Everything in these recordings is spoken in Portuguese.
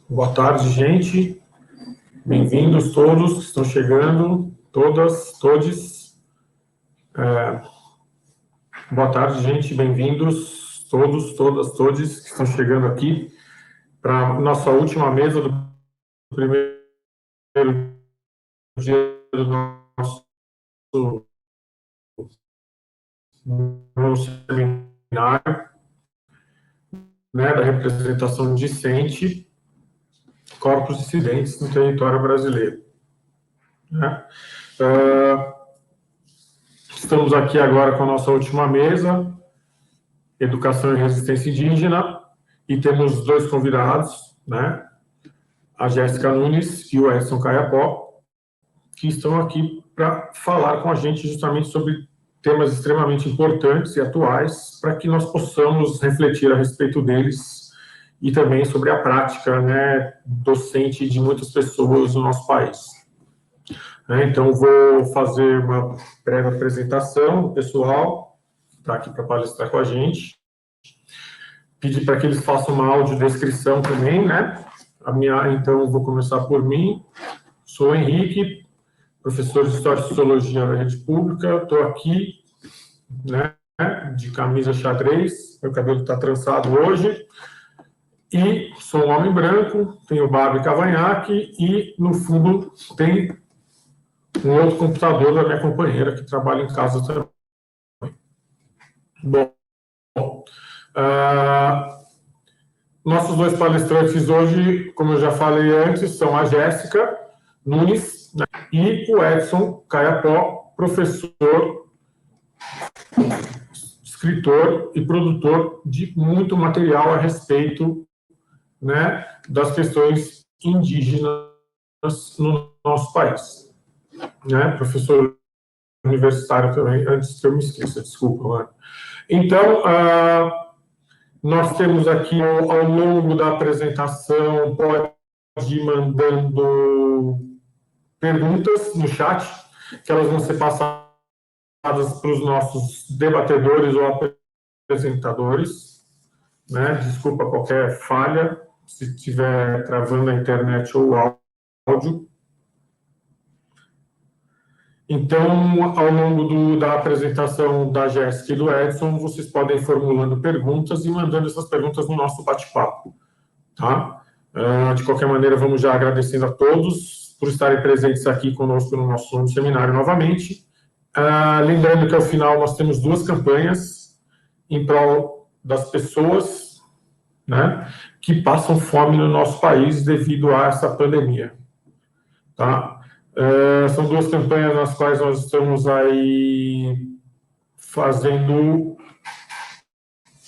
Boa tarde, gente. Bem-vindos todos que estão chegando, todas, todes. Boa tarde, gente. Bem-vindos todos, todas, todes que estão chegando aqui para a nossa última mesa do primeiro dia do nosso seminário, né, da representação discente, corpos dissidentes no território brasileiro. Né? Estamos aqui agora com a nossa última mesa, Educação e Resistência Indígena, e temos dois convidados, né? A Jéssica Nunes e o Edson Caiapó, que estão aqui para falar com a gente justamente sobre temas extremamente importantes e atuais, para que nós possamos refletir a respeito deles e também sobre a prática, né, docente de muitas pessoas no nosso país. Então, vou fazer uma breve apresentação do pessoal que está aqui para palestrar com a gente. Pedir para que eles façam uma audiodescrição também, né? Então, vou começar por mim. Sou o Henrique, professor de História e Sociologia na rede pública. Estou aqui, né, de camisa xadrez, meu cabelo está trançado hoje. E sou um homem branco, tenho barba e cavanhaque, e, no fundo, tem um outro computador da minha companheira, que trabalha em casa também. Bom, nossos dois palestrantes hoje, como eu já falei antes, são a Jéssica Nunes, né, e o Edson Caiapó, professor, escritor e produtor de muito material a respeito, né, das questões indígenas no nosso país. Né, professor universitário também, antes que eu me esqueça, desculpa. Mano. Então, nós temos aqui, ao longo da apresentação, pode ir mandando perguntas no chat, que elas vão ser passadas para os nossos debatedores ou apresentadores. Né? Desculpa qualquer falha, se estiver travando a internet ou o áudio. Então, ao longo da apresentação da Jéssica e do Edson, vocês podem ir formulando perguntas e mandando essas perguntas no nosso bate-papo. Tá? De qualquer maneira, vamos já agradecendo a todos por estarem presentes aqui conosco no nosso seminário novamente. Lembrando que, ao final, nós temos duas campanhas em prol das pessoas, né, que passam fome no nosso país devido a essa pandemia. Tá? São duas campanhas nas quais nós estamos aí fazendo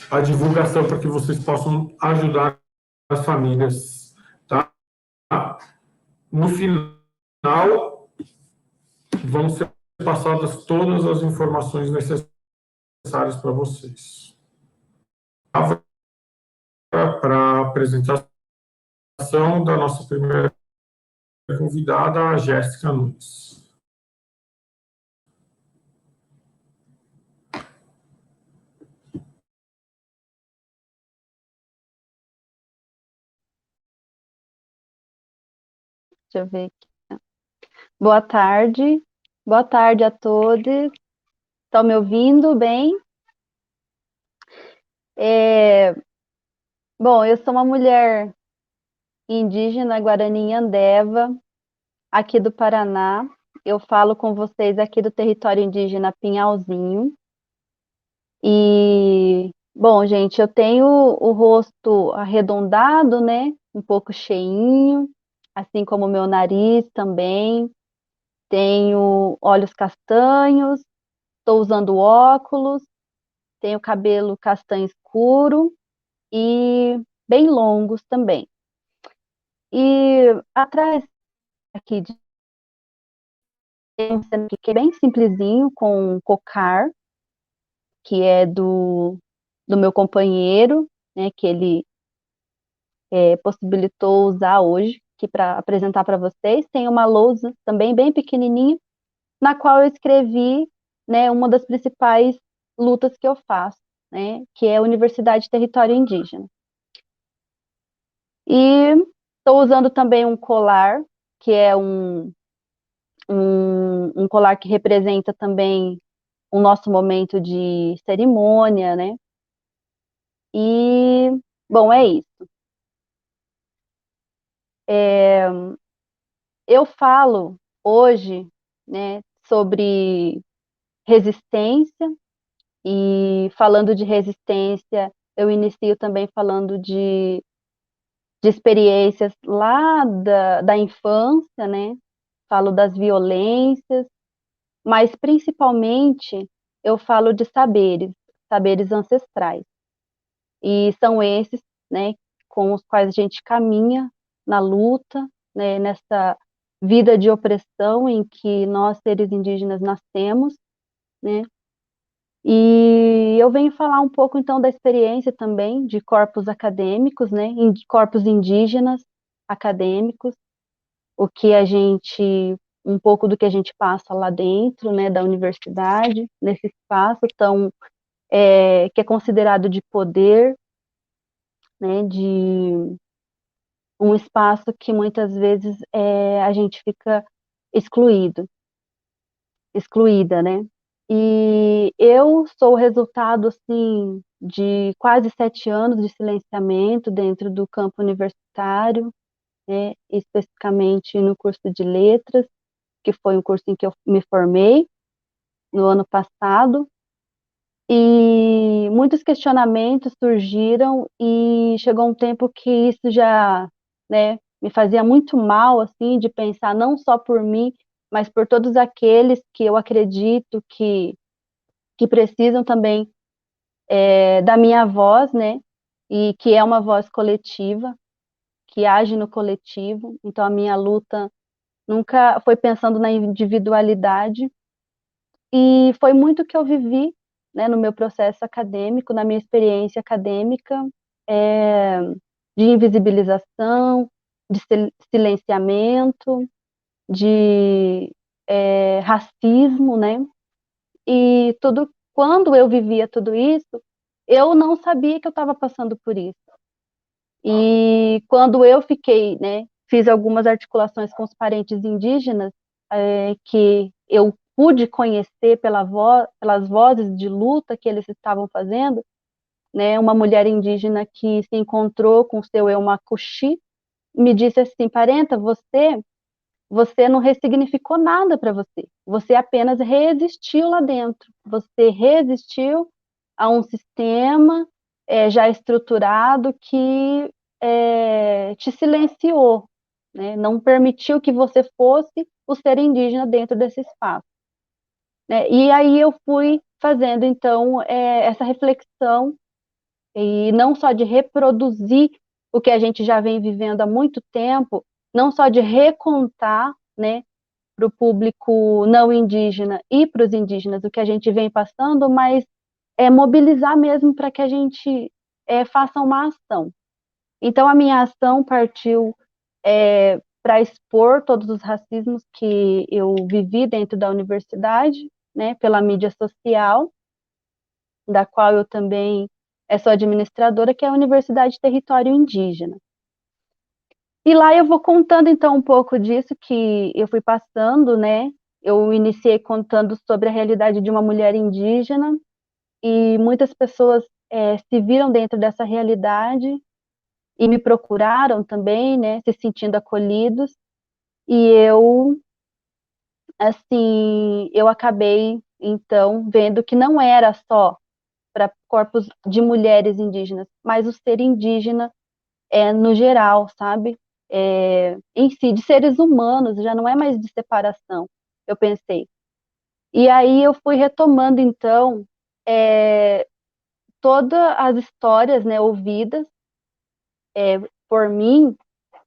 a divulgação para que vocês possam ajudar as famílias, tá? No final, vão ser passadas todas as informações necessárias para vocês. Para a apresentação da nossa primeira convidada, a Jéssica Nunes. Deixa eu ver aqui. Boa tarde a todos. Estão me ouvindo bem? Bom, eu sou uma mulher indígena Guarani Andeva, aqui do Paraná. Eu falo com vocês aqui do território indígena Pinhalzinho. E, bom, gente, eu tenho o rosto arredondado, né? Um pouco cheinho, assim como o meu nariz também. Tenho olhos castanhos, estou usando óculos, tenho cabelo castanho escuro e bem longos também. E atrás aqui tem um cenário que é bem simplesinho, com um cocar, que é do meu companheiro, né, que ele possibilitou usar hoje, aqui para apresentar para vocês. Tem uma lousa também bem pequenininha, na qual eu escrevi, né, uma das principais lutas que eu faço, né, que é a Universidade Território Indígena. E estou usando também um colar, que é um colar que representa também o nosso momento de cerimônia, né? E, bom, é isso. Eu falo hoje, né, sobre resistência, e falando de resistência, eu inicio também falando de experiências lá da infância, né? Falo das violências, mas principalmente eu falo de saberes ancestrais. E são esses, né, com os quais a gente caminha na luta, né, nessa vida de opressão em que nós, seres indígenas, nascemos, né? E eu venho falar um pouco, então, da experiência também de corpos acadêmicos, né, corpos indígenas acadêmicos, o que a gente, um pouco do que a gente passa lá dentro, né, da universidade, nesse espaço tão, que é considerado de poder, né, de um espaço que muitas vezes a gente fica excluída, né? E eu sou o resultado, assim, de quase 7 anos de silenciamento dentro do campo universitário, né, especificamente no curso de letras, que foi um curso em que eu me formei no ano passado, e muitos questionamentos surgiram e chegou um tempo que isso já, né, me fazia muito mal, assim, de pensar não só por mim, mas por todos aqueles que eu acredito que precisam também da minha voz, né, e que é uma voz coletiva, que age no coletivo. Então a minha luta nunca foi pensando na individualidade, e foi muito que eu vivi, né, no meu processo acadêmico, na minha experiência acadêmica, é, de invisibilização, de silenciamento, de racismo, né? E quando eu vivia tudo isso, eu não sabia que eu estava passando por isso. E quando eu fiquei, né, fiz algumas articulações com os parentes indígenas, que eu pude conhecer pelas vozes de luta que eles estavam fazendo, né, uma mulher indígena que se encontrou com o seu eu Makuxi, me disse assim: Parenta, você não ressignificou nada para você, você apenas resistiu lá dentro, você resistiu a um sistema já estruturado que te silenciou, né? Não permitiu que você fosse o ser indígena dentro desse espaço, né? E aí eu fui fazendo, então, essa reflexão, e não só de reproduzir o que a gente já vem vivendo há muito tempo, não só de recontar, né, para o público não indígena e para os indígenas o que a gente vem passando, mas mobilizar mesmo para que a gente faça uma ação. Então, a minha ação partiu para expor todos os racismos que eu vivi dentro da universidade, né, pela mídia social, da qual eu também sou administradora, que é a Universidade Território Indígena. E lá eu vou contando, então, um pouco disso que eu fui passando, né? Eu iniciei contando sobre a realidade de uma mulher indígena, e muitas pessoas se viram dentro dessa realidade e me procuraram também, né? Se sentindo acolhidos. E eu, assim, eu acabei, então, vendo que não era só para corpos de mulheres indígenas, mas o ser indígena no geral, sabe? Em si, de seres humanos, já não é mais de separação, eu pensei. E aí eu fui retomando, então, todas as histórias, né, ouvidas por mim,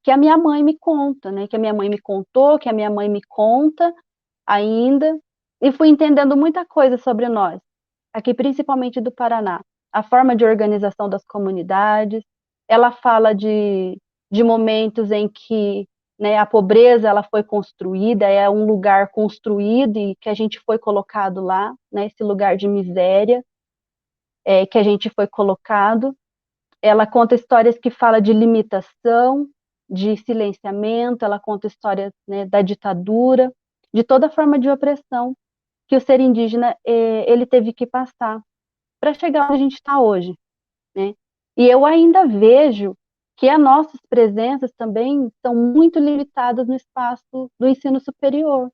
que a minha mãe me conta, né? Que a minha mãe me contou, que a minha mãe me conta ainda, e fui entendendo muita coisa sobre nós, aqui principalmente do Paraná. A forma de organização das comunidades, ela fala de momentos em que, né? A pobreza, ela foi construída, é um lugar construído e que a gente foi colocado lá, né? Esse lugar de miséria que a gente foi colocado. Ela conta histórias que falam de limitação, de silenciamento, ela conta histórias, né, da ditadura, de toda forma de opressão que o ser indígena ele teve que passar para chegar onde a gente está hoje, né? E eu ainda vejo que as nossas presenças também são muito limitadas no espaço do ensino superior.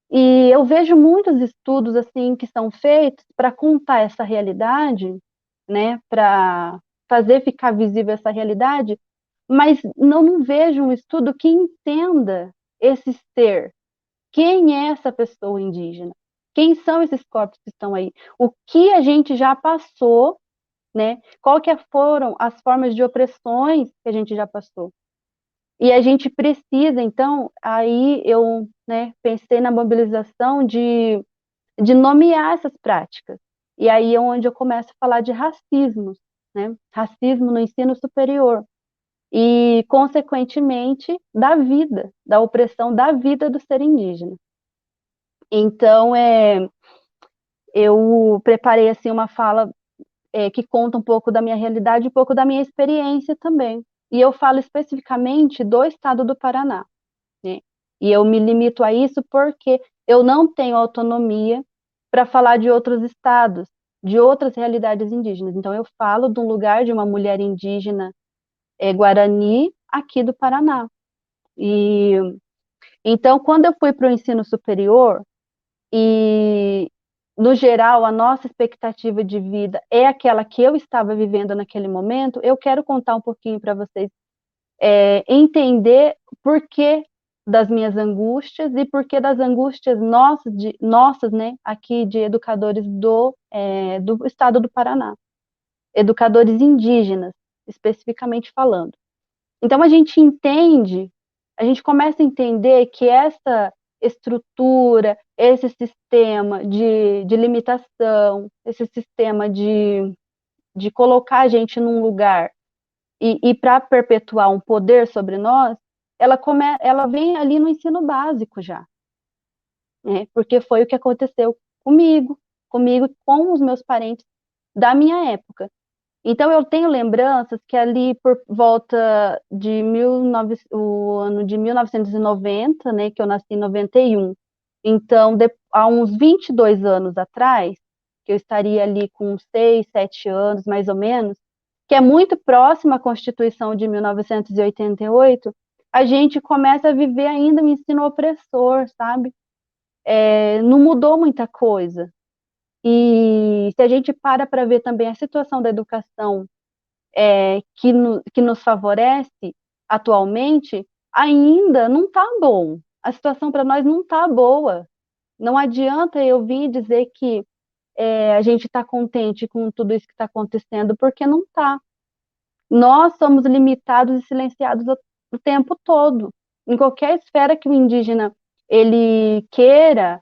E eu vejo muitos estudos assim que são feitos para contar essa realidade, né, para fazer ficar visível essa realidade, mas não vejo um estudo que entenda esse ser. Quem é essa pessoa indígena? Quem são esses corpos que estão aí? O que a gente já passou, né? Qual que foram as formas de opressões que a gente já passou? E a gente precisa, então, aí eu, né, pensei na mobilização de nomear essas práticas. E aí é onde eu começo a falar de racismo, né? Racismo no ensino superior. E, consequentemente, da vida, da opressão da vida do ser indígena. Então, eu preparei assim uma fala que conta um pouco da minha realidade, um pouco da minha experiência também. E eu falo especificamente do estado do Paraná, né? E eu me limito a isso porque eu não tenho autonomia para falar de outros estados, de outras realidades indígenas. Então, eu falo de um lugar de uma mulher indígena Guarani, aqui do Paraná. E então, quando eu fui para o ensino superior, e no geral a nossa expectativa de vida é aquela que eu estava vivendo naquele momento, eu quero contar um pouquinho para vocês, entender por que das minhas angústias e por que das angústias nossas, né, aqui de educadores do estado do Paraná, educadores indígenas, especificamente falando. Então a gente começa a entender que essa estrutura, esse sistema de limitação, esse sistema de colocar a gente num lugar e para perpetuar um poder sobre nós, ela vem ali no ensino básico já, né? Porque foi o que aconteceu comigo, com os meus parentes da minha época. Então, eu tenho lembranças que ali por volta de o ano de 1990, né, que eu nasci em 91, então, há uns 22 anos atrás, que eu estaria ali com 6, 7 anos, mais ou menos, que é muito próxima à Constituição de 1988, a gente começa a viver ainda um ensino opressor, sabe? Não mudou muita coisa. E se a gente para ver também a situação da educação que nos favorece atualmente, ainda não está bom. A situação para nós não está boa. Não adianta eu vir dizer que a gente está contente com tudo isso que está acontecendo, porque não está. Nós somos limitados e silenciados o tempo todo. Em qualquer esfera que o indígena ele queira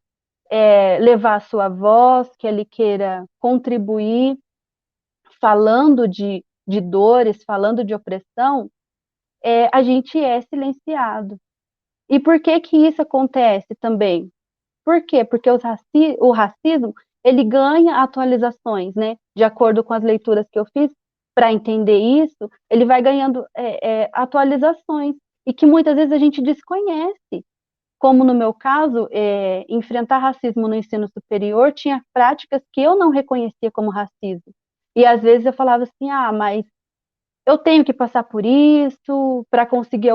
levar a sua voz, que ele queira contribuir, falando de dores, falando de opressão, a gente é silenciado. E por que que isso acontece também? Por quê? Porque o racismo, ele ganha atualizações, né? De acordo com as leituras que eu fiz, para entender isso, ele vai ganhando atualizações, e que muitas vezes a gente desconhece. Como no meu caso, enfrentar racismo no ensino superior tinha práticas que eu não reconhecia como racismo. E às vezes eu falava assim, mas eu tenho que passar por isso, para conseguir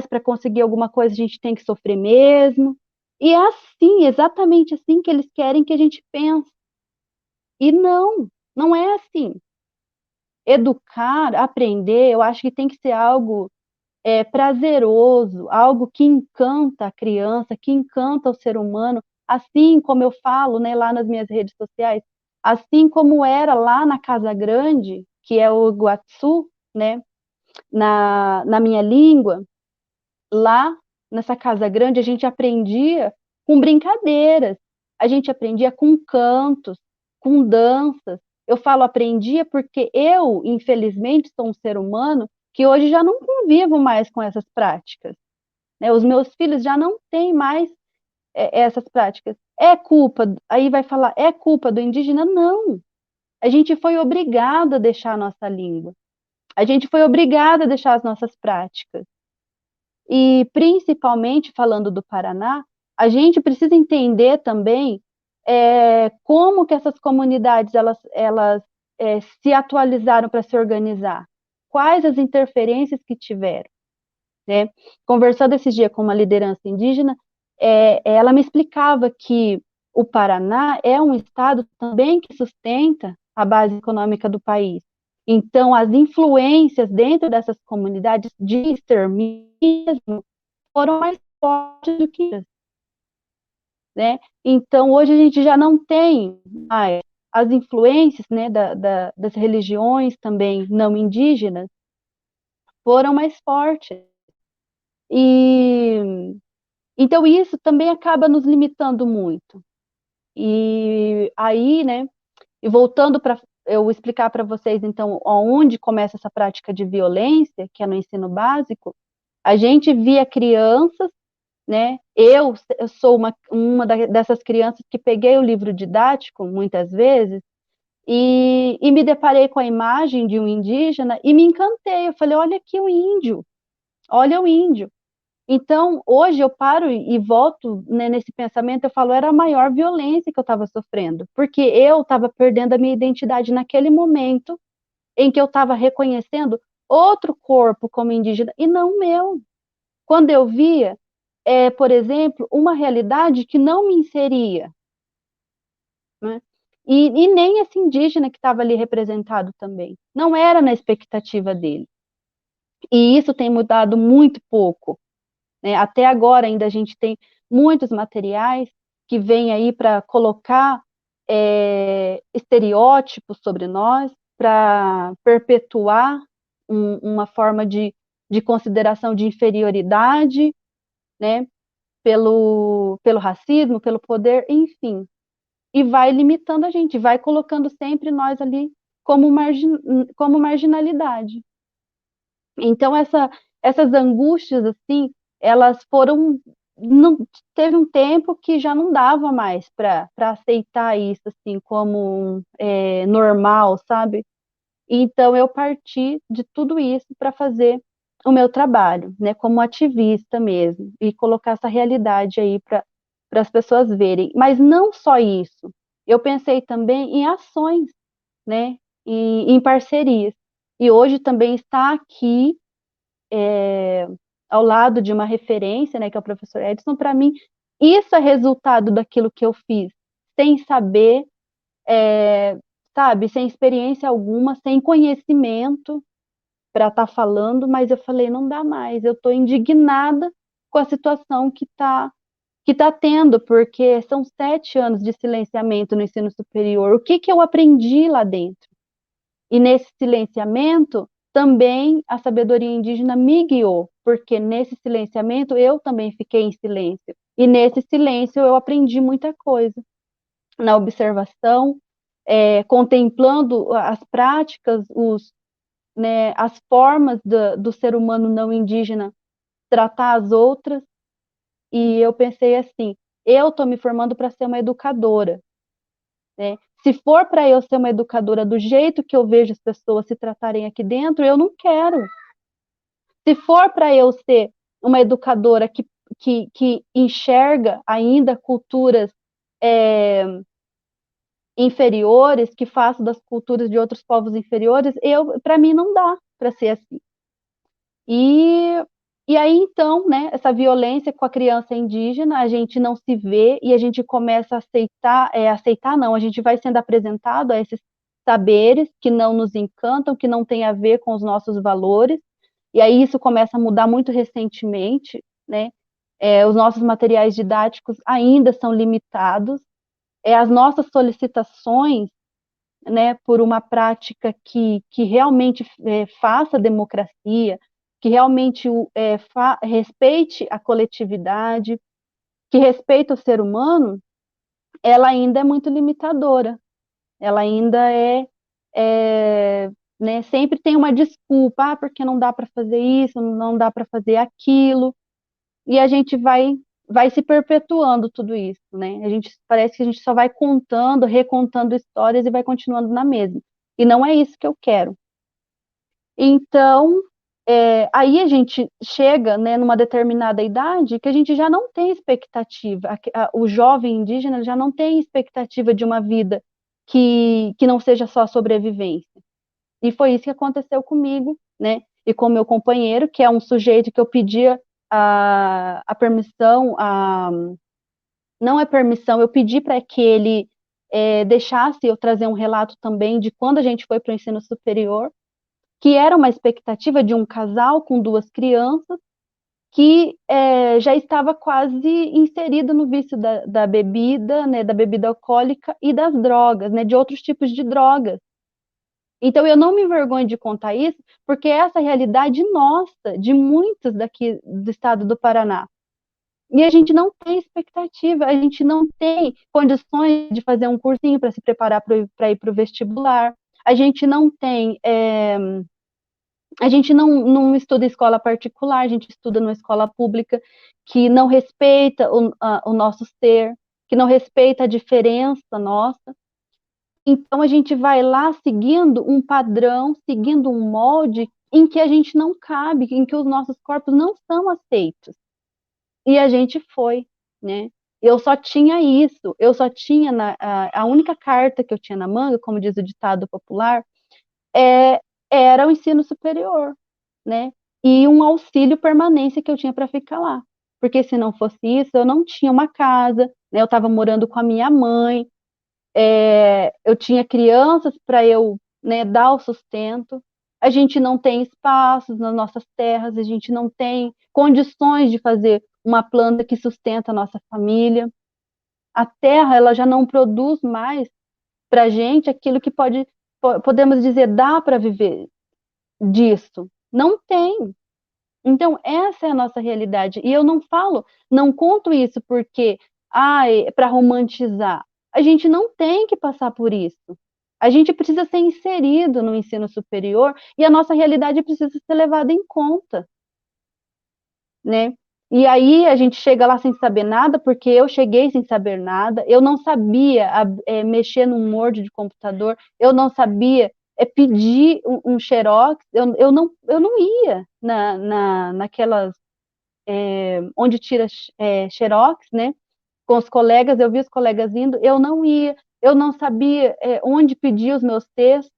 para conseguir alguma coisa, a gente tem que sofrer mesmo. E é assim, exatamente assim que eles querem que a gente pense. E não é assim. Educar, aprender, eu acho que tem que ser algo prazeroso, algo que encanta a criança, que encanta o ser humano, assim como eu falo, né, lá nas minhas redes sociais, assim como era lá na Casa Grande, que é o Iguaçu, né, na minha língua, lá nessa Casa Grande a gente aprendia com brincadeiras, a gente aprendia com cantos, com danças. Eu falo aprendia porque eu, infelizmente, sou um ser humano que hoje já não convivo mais com essas práticas, né? Os meus filhos já não têm mais essas práticas. É culpa, aí vai falar, é culpa do indígena? Não. A gente foi obrigado a deixar a nossa língua. A gente foi obrigado a deixar as nossas práticas. E, principalmente, falando do Paraná, a gente precisa entender também como que essas comunidades elas se atualizaram para se organizar. Quais as interferências que tiveram, né? Conversando esses dias com uma liderança indígena, ela me explicava que o Paraná é um estado também que sustenta a base econômica do país. Então, as influências dentro dessas comunidades de extermínio foram mais fortes do que isso, né? Então, hoje a gente já não tem mais as influências, né, das religiões também não indígenas foram mais fortes. E então isso também acaba nos limitando muito. E aí, né, e voltando para eu explicar para vocês, então, onde começa essa prática de violência, que é no ensino básico, a gente via crianças, né, eu sou uma dessas crianças que peguei o livro didático, muitas vezes, e me deparei com a imagem de um indígena e me encantei, eu falei, olha aqui o índio, olha o índio. Então, hoje eu paro e volto, né, nesse pensamento, eu falo, era a maior violência que eu estava sofrendo, porque eu estava perdendo a minha identidade naquele momento em que eu estava reconhecendo outro corpo como indígena e não o meu. Quando eu via, por exemplo, uma realidade que não me inseria, né? E nem esse indígena que estava ali representado também. Não era na expectativa dele. E isso tem mudado muito pouco, né? Até agora ainda a gente tem muitos materiais que vêm aí para colocar estereótipos sobre nós, para perpetuar uma forma de consideração de inferioridade, né? Pelo racismo, pelo poder, enfim. E vai limitando a gente, vai colocando sempre nós ali como marginalidade. Então, essas angústias, assim, elas foram. Não, teve um tempo que já não dava mais para aceitar isso, assim, como normal, sabe? Então, eu parti de tudo isso para fazer o meu trabalho, né, como ativista mesmo, e colocar essa realidade aí para as pessoas verem. Mas não só isso, eu pensei também em ações, né, em parcerias. E hoje também está aqui ao lado de uma referência, né, que é o professor Edson, para mim, isso é resultado daquilo que eu fiz, sem saber, sabe, sem experiência alguma, sem conhecimento para estar falando, mas eu falei, não dá mais, eu estou indignada com a situação que tá tendo, porque são 7 anos de silenciamento no ensino superior. O que eu aprendi lá dentro? E nesse silenciamento, também a sabedoria indígena me guiou, porque nesse silenciamento eu também fiquei em silêncio. E nesse silêncio eu aprendi muita coisa. Na observação, contemplando as práticas, né, as formas do ser humano não indígena tratar as outras, e eu pensei assim, eu estou me formando para ser uma educadora, né? Se for para eu ser uma educadora do jeito que eu vejo as pessoas se tratarem aqui dentro, eu não quero. Se for para eu ser uma educadora que enxerga ainda culturas inferiores, que faço das culturas de outros povos inferiores, para mim não dá para ser assim. E, e aí, então, né, essa violência com a criança indígena, a gente não se vê e a gente começa a aceitar não, a gente vai sendo apresentado a esses saberes que não nos encantam, que não tem a ver com os nossos valores, e aí isso começa a mudar muito recentemente, né, os nossos materiais didáticos ainda são limitados, as nossas solicitações, né, por uma prática que realmente faça democracia, que realmente respeite a coletividade, que respeite o ser humano, ela ainda é muito limitadora. Ela ainda é né? Sempre tem uma desculpa, porque não dá para fazer isso, não dá para fazer aquilo, e a gente vai se perpetuando tudo isso, né? A gente parece que a gente só vai contando, recontando histórias e vai continuando na mesma. E não é isso que eu quero. Então, aí a gente chega, né, numa determinada idade que a gente já não tem expectativa. O jovem indígena já não tem expectativa de uma vida que não seja só sobrevivência. E foi isso que aconteceu comigo, né? E com meu companheiro, que é um sujeito que eu pedia a permissão, não é permissão, eu pedi para que ele deixasse eu trazer um relato também de quando a gente foi para o ensino superior, que era uma expectativa de um casal com duas crianças que já estava quase inserido no vício da bebida, né, da bebida alcoólica e das drogas, né, de outros tipos de drogas. Então, eu não me envergonho de contar isso, porque essa é a realidade nossa, de muitos daqui do estado do Paraná. E a gente não tem expectativa, a gente não tem condições de fazer um cursinho para se preparar para ir para o vestibular, a gente não tem, a gente não estuda em escola particular, a gente estuda numa escola pública que não respeita o nosso ser, que não respeita a diferença nossa. Então a gente vai lá seguindo um padrão, seguindo um molde em que a gente não cabe, em que os nossos corpos não são aceitos. E a gente foi, né? Eu só tinha isso, eu só tinha a única carta que eu tinha na manga, como diz o ditado popular, era o ensino superior, né? E um auxílio permanência que eu tinha para ficar lá. Porque se não fosse isso, eu não tinha uma casa, né? Eu estava morando com a minha mãe, eu tinha crianças para eu, né, dar o sustento. A gente não tem espaços nas nossas terras, a gente não tem condições de fazer uma planta que sustenta a nossa família. A terra, ela já não produz mais para a gente aquilo que podemos dizer, dá para viver disso. Não tem. Então, essa é a nossa realidade. E eu não falo, não conto isso porque, para romantizar. A gente não tem que passar por isso. A gente precisa ser inserido no ensino superior e a nossa realidade precisa ser levada em conta, né? E aí a gente chega lá sem saber nada, porque eu cheguei sem saber nada, eu não sabia mexer num Word de computador, eu não sabia pedir um xerox, eu não ia naquelas onde tira xerox, né? Com os colegas, eu vi os colegas indo, eu não ia, eu não sabia onde pedir os meus textos,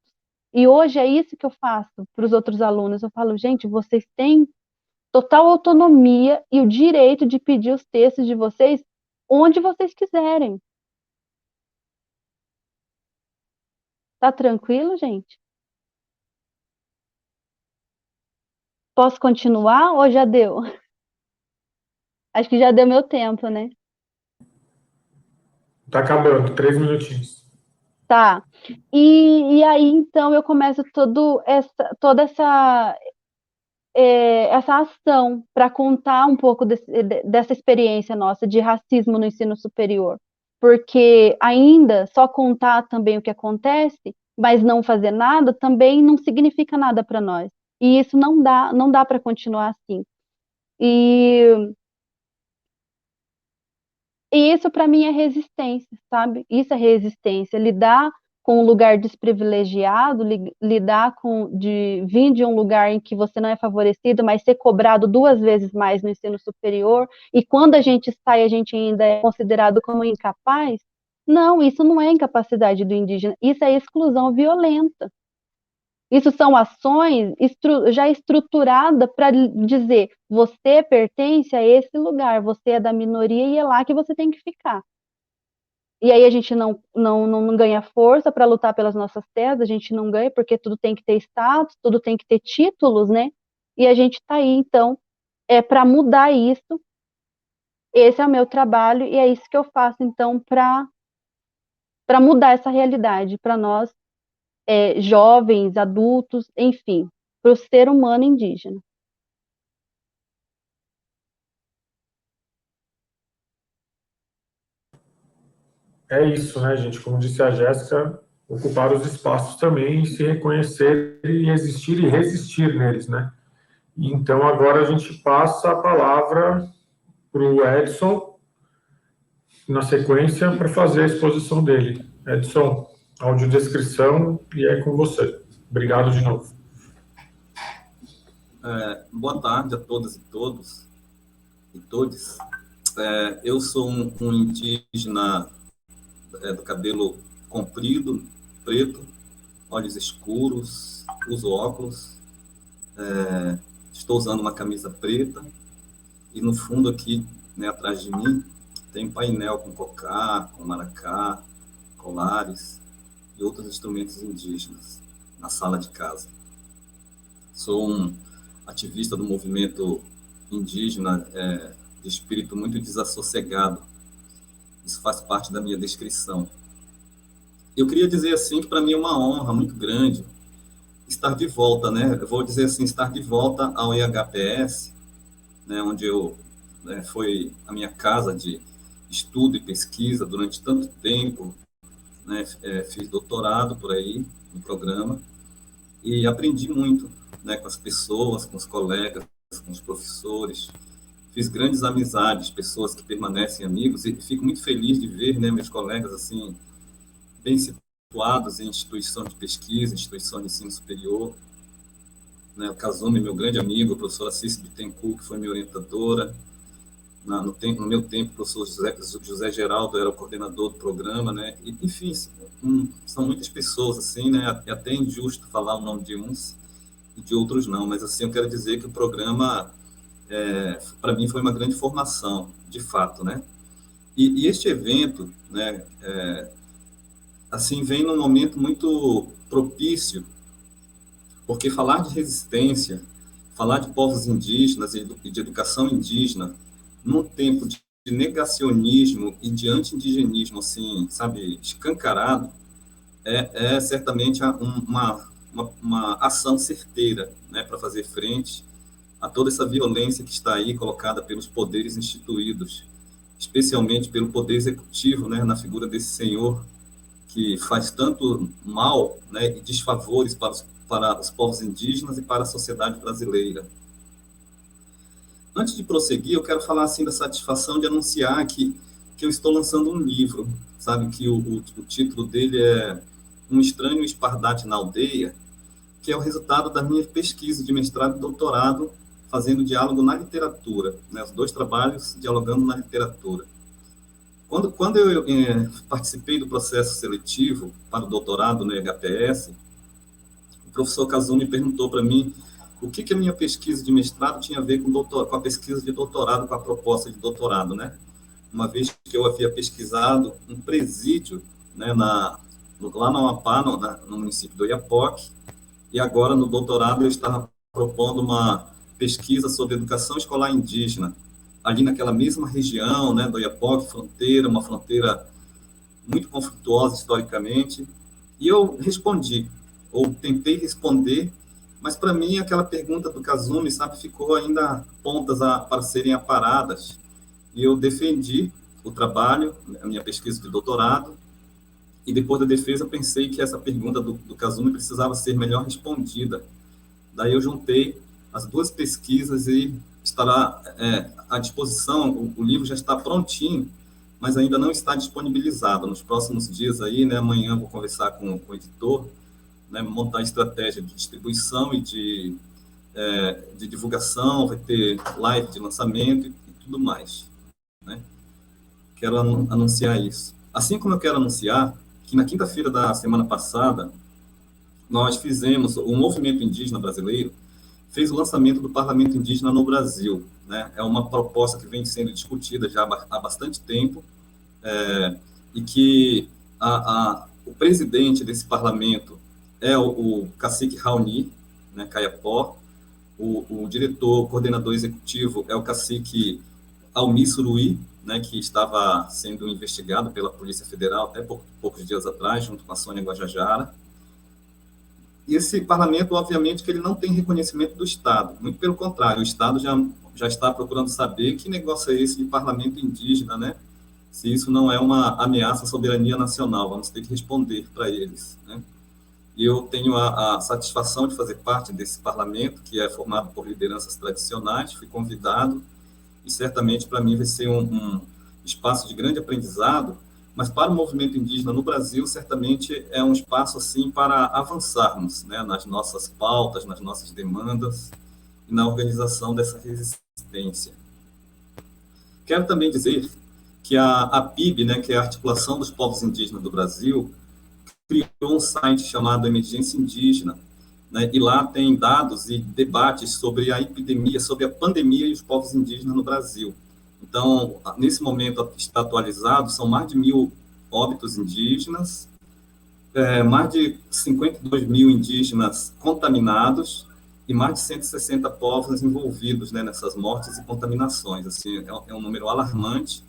e hoje é isso que eu faço para os outros alunos. Eu falo, gente, vocês têm total autonomia e o direito de pedir os textos de vocês onde vocês quiserem. Tá tranquilo, gente? Posso continuar ou já deu? Acho que já deu meu tempo, né? Tá acabando, 3 minutinhos. Tá. E aí, então, eu começo toda essa ação para contar um pouco dessa experiência nossa de racismo no ensino superior. Porque ainda só contar também o que acontece, mas não fazer nada, também não significa nada para nós. E isso não dá para continuar assim. E E isso para mim é resistência, sabe? Isso é resistência, lidar com um lugar desprivilegiado, lidar de vir de um lugar em que você não é favorecido, mas ser cobrado duas vezes mais no ensino superior, e quando a gente sai, a gente ainda é considerado como incapaz. Não, isso não é incapacidade do indígena, isso é exclusão violenta. Isso são ações já estruturadas para dizer: você pertence a esse lugar, você é da minoria e é lá que você tem que ficar. E aí a gente não ganha força para lutar pelas nossas terras, a gente não ganha porque tudo tem que ter status, tudo tem que ter títulos, né? E a gente está aí, então, para mudar isso. Esse é o meu trabalho e é isso que eu faço, então, para mudar essa realidade para nós, jovens, adultos, enfim, para o ser humano indígena. É isso, né, gente? Como disse a Jéssica, ocupar os espaços também, se reconhecer e existir e resistir neles, né? Então, agora a gente passa a palavra para o Edson, na sequência, para fazer a exposição dele. Edson, audiodescrição, e é com você. Obrigado de novo. Boa tarde a todas e todos e todes. Eu sou um indígena do cabelo comprido, preto, olhos escuros, uso óculos, estou usando uma camisa preta e no fundo aqui, né, atrás de mim, tem um painel com cocá, com maracá, colares e outros instrumentos indígenas na sala de casa. Sou um ativista do movimento indígena de espírito muito desassossegado. Isso faz parte da minha descrição. Eu queria dizer assim que para mim é uma honra muito grande estar de volta, né? Eu vou dizer assim, estar de volta ao IHPS, né, onde foi a minha casa de estudo e pesquisa durante tanto tempo, né? Fiz doutorado por aí no programa e aprendi muito, né, com as pessoas, com os colegas, com os professores. Fiz grandes amizades, pessoas que permanecem amigos, e fico muito feliz de ver, né, meus colegas assim bem situados em instituições de pesquisa, instituições de ensino superior. Né, o Kazumi, meu grande amigo, a professora Cícero Bittencourt, que foi minha orientadora. No meu tempo, o professor José Geraldo era o coordenador do programa, né? E, enfim, são muitas pessoas, assim, né? É até injusto falar o nome de uns e de outros não, mas assim, eu quero dizer que o programa, para mim, foi uma grande formação, de fato, né? E este evento, né, assim, vem num momento muito propício, porque falar de resistência, falar de povos indígenas e de educação indígena, num tempo de negacionismo e de anti-indigenismo, assim, sabe, escancarado, é certamente uma ação certeira, né, para fazer frente a toda essa violência que está aí colocada pelos poderes instituídos, especialmente pelo poder executivo, né, na figura desse senhor que faz tanto mal, né, e desfavores para os povos indígenas e para a sociedade brasileira. Antes de prosseguir, eu quero falar assim da satisfação de anunciar que eu estou lançando um livro, sabe, que o título dele é Um Estranho Espardate na Aldeia, que é o resultado da minha pesquisa de mestrado e doutorado fazendo diálogo na literatura, né, os dois trabalhos dialogando na literatura. Quando eu participei do processo seletivo para o doutorado no IHPS, o professor Kazumi perguntou para mim o que a minha pesquisa de mestrado tinha a ver com a pesquisa de doutorado, com a proposta de doutorado, né? Uma vez que eu havia pesquisado um presídio, né, lá no Amapá, no município do Oiapoque, e agora no doutorado eu estava propondo uma pesquisa sobre educação escolar indígena, ali naquela mesma região, né, do Oiapoque, uma fronteira muito conflituosa historicamente, e eu respondi, ou tentei responder, mas para mim aquela pergunta do Kazumi, sabe, ficou ainda pontas para serem aparadas, e eu defendi o trabalho, a minha pesquisa de doutorado, e depois da defesa pensei que essa pergunta do Kazumi precisava ser melhor respondida. Daí eu juntei as duas pesquisas e estará à disposição, o livro já está prontinho, mas ainda não está disponibilizado. Nos próximos dias aí, né, amanhã vou conversar com o editor, né, montar estratégia de distribuição e de divulgação, vai ter live de lançamento e tudo mais, né? Quero anunciar isso. Assim como eu quero anunciar que na quinta-feira da semana passada, nós fizemos, o movimento indígena brasileiro fez o lançamento do Parlamento Indígena no Brasil, né? É uma proposta que vem sendo discutida já há bastante tempo, e que o presidente desse parlamento é o cacique Raoni, né, Caiapó, o diretor, o coordenador executivo é o cacique Almi Suruí, né, que estava sendo investigado pela Polícia Federal até poucos dias atrás, junto com a Sônia Guajajara. E esse parlamento, obviamente, que ele não tem reconhecimento do Estado, muito pelo contrário, o Estado já está procurando saber que negócio é esse de parlamento indígena, né? se isso não é uma ameaça à soberania nacional. Vamos ter que responder para eles, né? E eu tenho a satisfação de fazer parte desse parlamento, que é formado por lideranças tradicionais. Fui convidado, e certamente para mim vai ser um espaço de grande aprendizado, mas para o movimento indígena no Brasil, certamente é um espaço assim para avançarmos, né, nas nossas pautas, nas nossas demandas e na organização dessa resistência. Quero também dizer que a PIB, né, que é a Articulação dos Povos Indígenas do Brasil, criou um site chamado Emergência Indígena, né, e lá tem dados e debates sobre a epidemia, sobre a pandemia e os povos indígenas no Brasil. Então, nesse momento está atualizado, são mais de 1.000 óbitos indígenas, mais de 52 mil indígenas contaminados e mais de 160 povos envolvidos, né, nessas mortes e contaminações. Assim, é um número alarmante,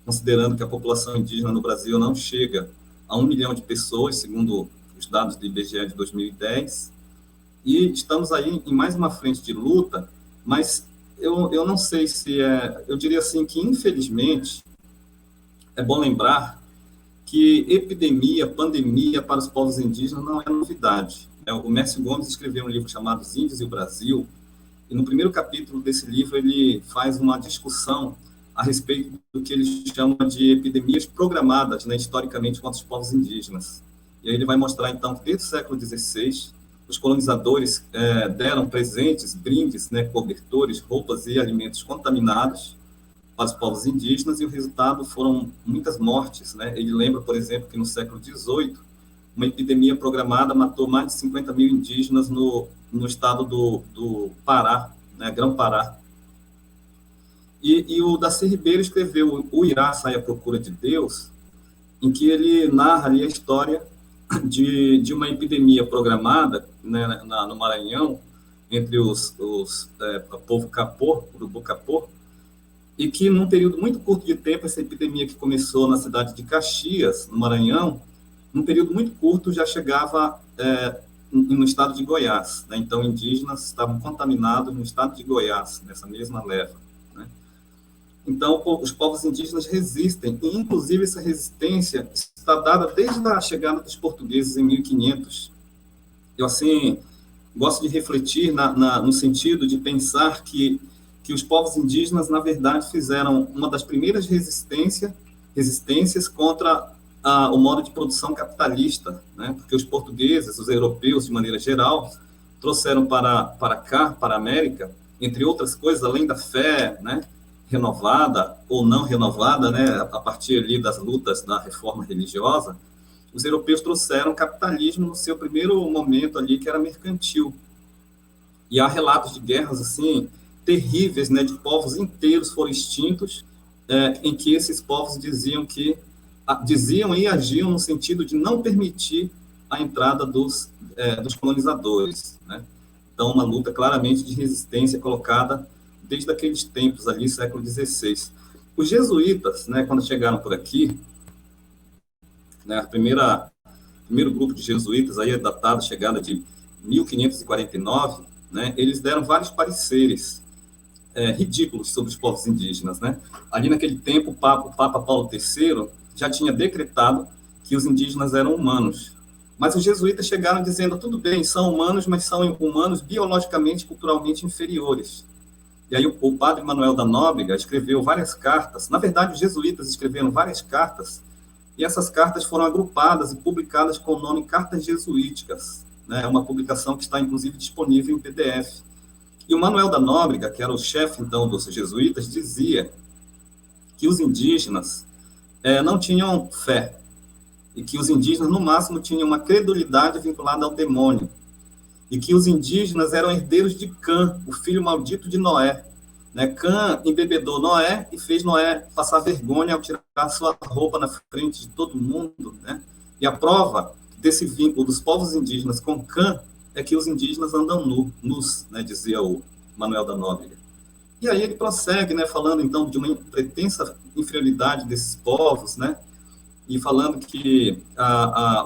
considerando que a população indígena no Brasil não chega a 1 milhão de pessoas, segundo os dados do IBGE de 2010, e estamos aí em mais uma frente de luta, mas eu não sei se eu diria assim que, infelizmente, é bom lembrar que epidemia, pandemia para os povos indígenas não é novidade. O Mércio Gomes escreveu um livro chamado Os Índios e o Brasil, e no primeiro capítulo desse livro ele faz uma discussão a respeito do que ele chama de epidemias programadas, né, historicamente, contra os povos indígenas. E aí ele vai mostrar, então, que desde o século XVI, os colonizadores deram presentes, brindes, né, cobertores, roupas e alimentos contaminados para os povos indígenas, e o resultado foram muitas mortes, né? Ele lembra, por exemplo, que no século XVIII, uma epidemia programada matou mais de 50 mil indígenas no estado do Pará, né, Grão-Pará. E o Darcy Ribeiro escreveu O Irá Sai à Procura de Deus, em que ele narra ali a história de uma epidemia programada, né, no Maranhão, entre o povo Capô, Urubu Capô, e que, num período muito curto de tempo, essa epidemia que começou na cidade de Caxias, no Maranhão, num período muito curto já chegava no estado de Goiás, né? Então, indígenas estavam contaminados no estado de Goiás, nessa mesma leva, né? Então, os povos indígenas resistem, e, inclusive, essa resistência está dada desde a chegada dos portugueses em 1500. Eu, assim, gosto de refletir no sentido de pensar que os povos indígenas, na verdade, fizeram uma das primeiras resistências contra o modo de produção capitalista, né? Porque os portugueses, os europeus, de maneira geral, trouxeram para cá, para a América, entre outras coisas, além da fé, né, renovada ou não renovada, né, a partir ali das lutas da reforma religiosa, os europeus trouxeram capitalismo no seu primeiro momento ali, que era mercantil. E há relatos de guerras, assim, terríveis, né, de povos inteiros foram extintos, em que esses povos diziam e agiam no sentido de não permitir a entrada dos colonizadores, né? Então, uma luta claramente de resistência colocada desde aqueles tempos ali, século XVI. Os jesuítas, né, quando chegaram por aqui, né, primeiro grupo de jesuítas aí é datado, chegada de 1549, né, eles deram vários pareceres ridículos sobre os povos indígenas, né? Ali naquele tempo, o Papa Paulo III já tinha decretado que os indígenas eram humanos. Mas os jesuítas chegaram dizendo, tudo bem, são humanos, mas são humanos biologicamente e culturalmente inferiores. E aí o padre Manuel da Nóbrega escreveu várias cartas. Na verdade, os jesuítas escreveram várias cartas, e essas cartas foram agrupadas e publicadas com o nome Cartas Jesuíticas, né? É uma publicação que está, inclusive, disponível em PDF. E o Manuel da Nóbrega, que era o chefe, então, dos jesuítas, dizia que os indígenas não tinham fé, e que os indígenas, no máximo, tinham uma credulidade vinculada ao demônio, e que os indígenas eram herdeiros de Cã, o filho maldito de Noé, né? Cã embebedou Noé e fez Noé passar vergonha ao tirar sua roupa na frente de todo mundo, né? E a prova desse vínculo dos povos indígenas com Cã é que os indígenas andam nus, né, dizia o Manuel da Nóbrega. E aí ele prossegue, né, falando, então, de uma pretensa inferioridade desses povos, né, e falando que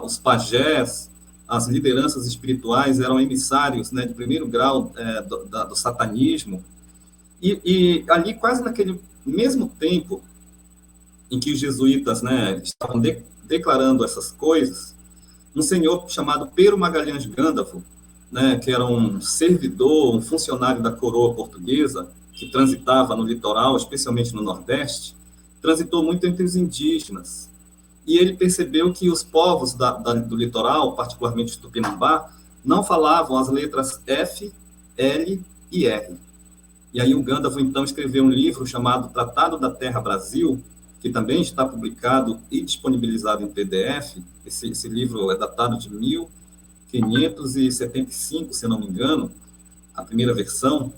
os pajés, as lideranças espirituais eram emissários, né, de primeiro grau do satanismo, e ali, quase naquele mesmo tempo, em que os jesuítas, né, estavam declarando essas coisas, um senhor chamado Pero Magalhães Gandalfo, né, que era um servidor, um funcionário da coroa portuguesa, que transitava no litoral, especialmente no Nordeste, transitou muito entre os indígenas. E ele percebeu que os povos do litoral, particularmente os Tupinambá, não falavam as letras F, L e R. E aí o Gandalfo, então, escreveu um livro chamado Tratado da Terra Brasil, que também está publicado e disponibilizado em PDF. Esse livro é datado de 1575, se não me engano, a primeira versão.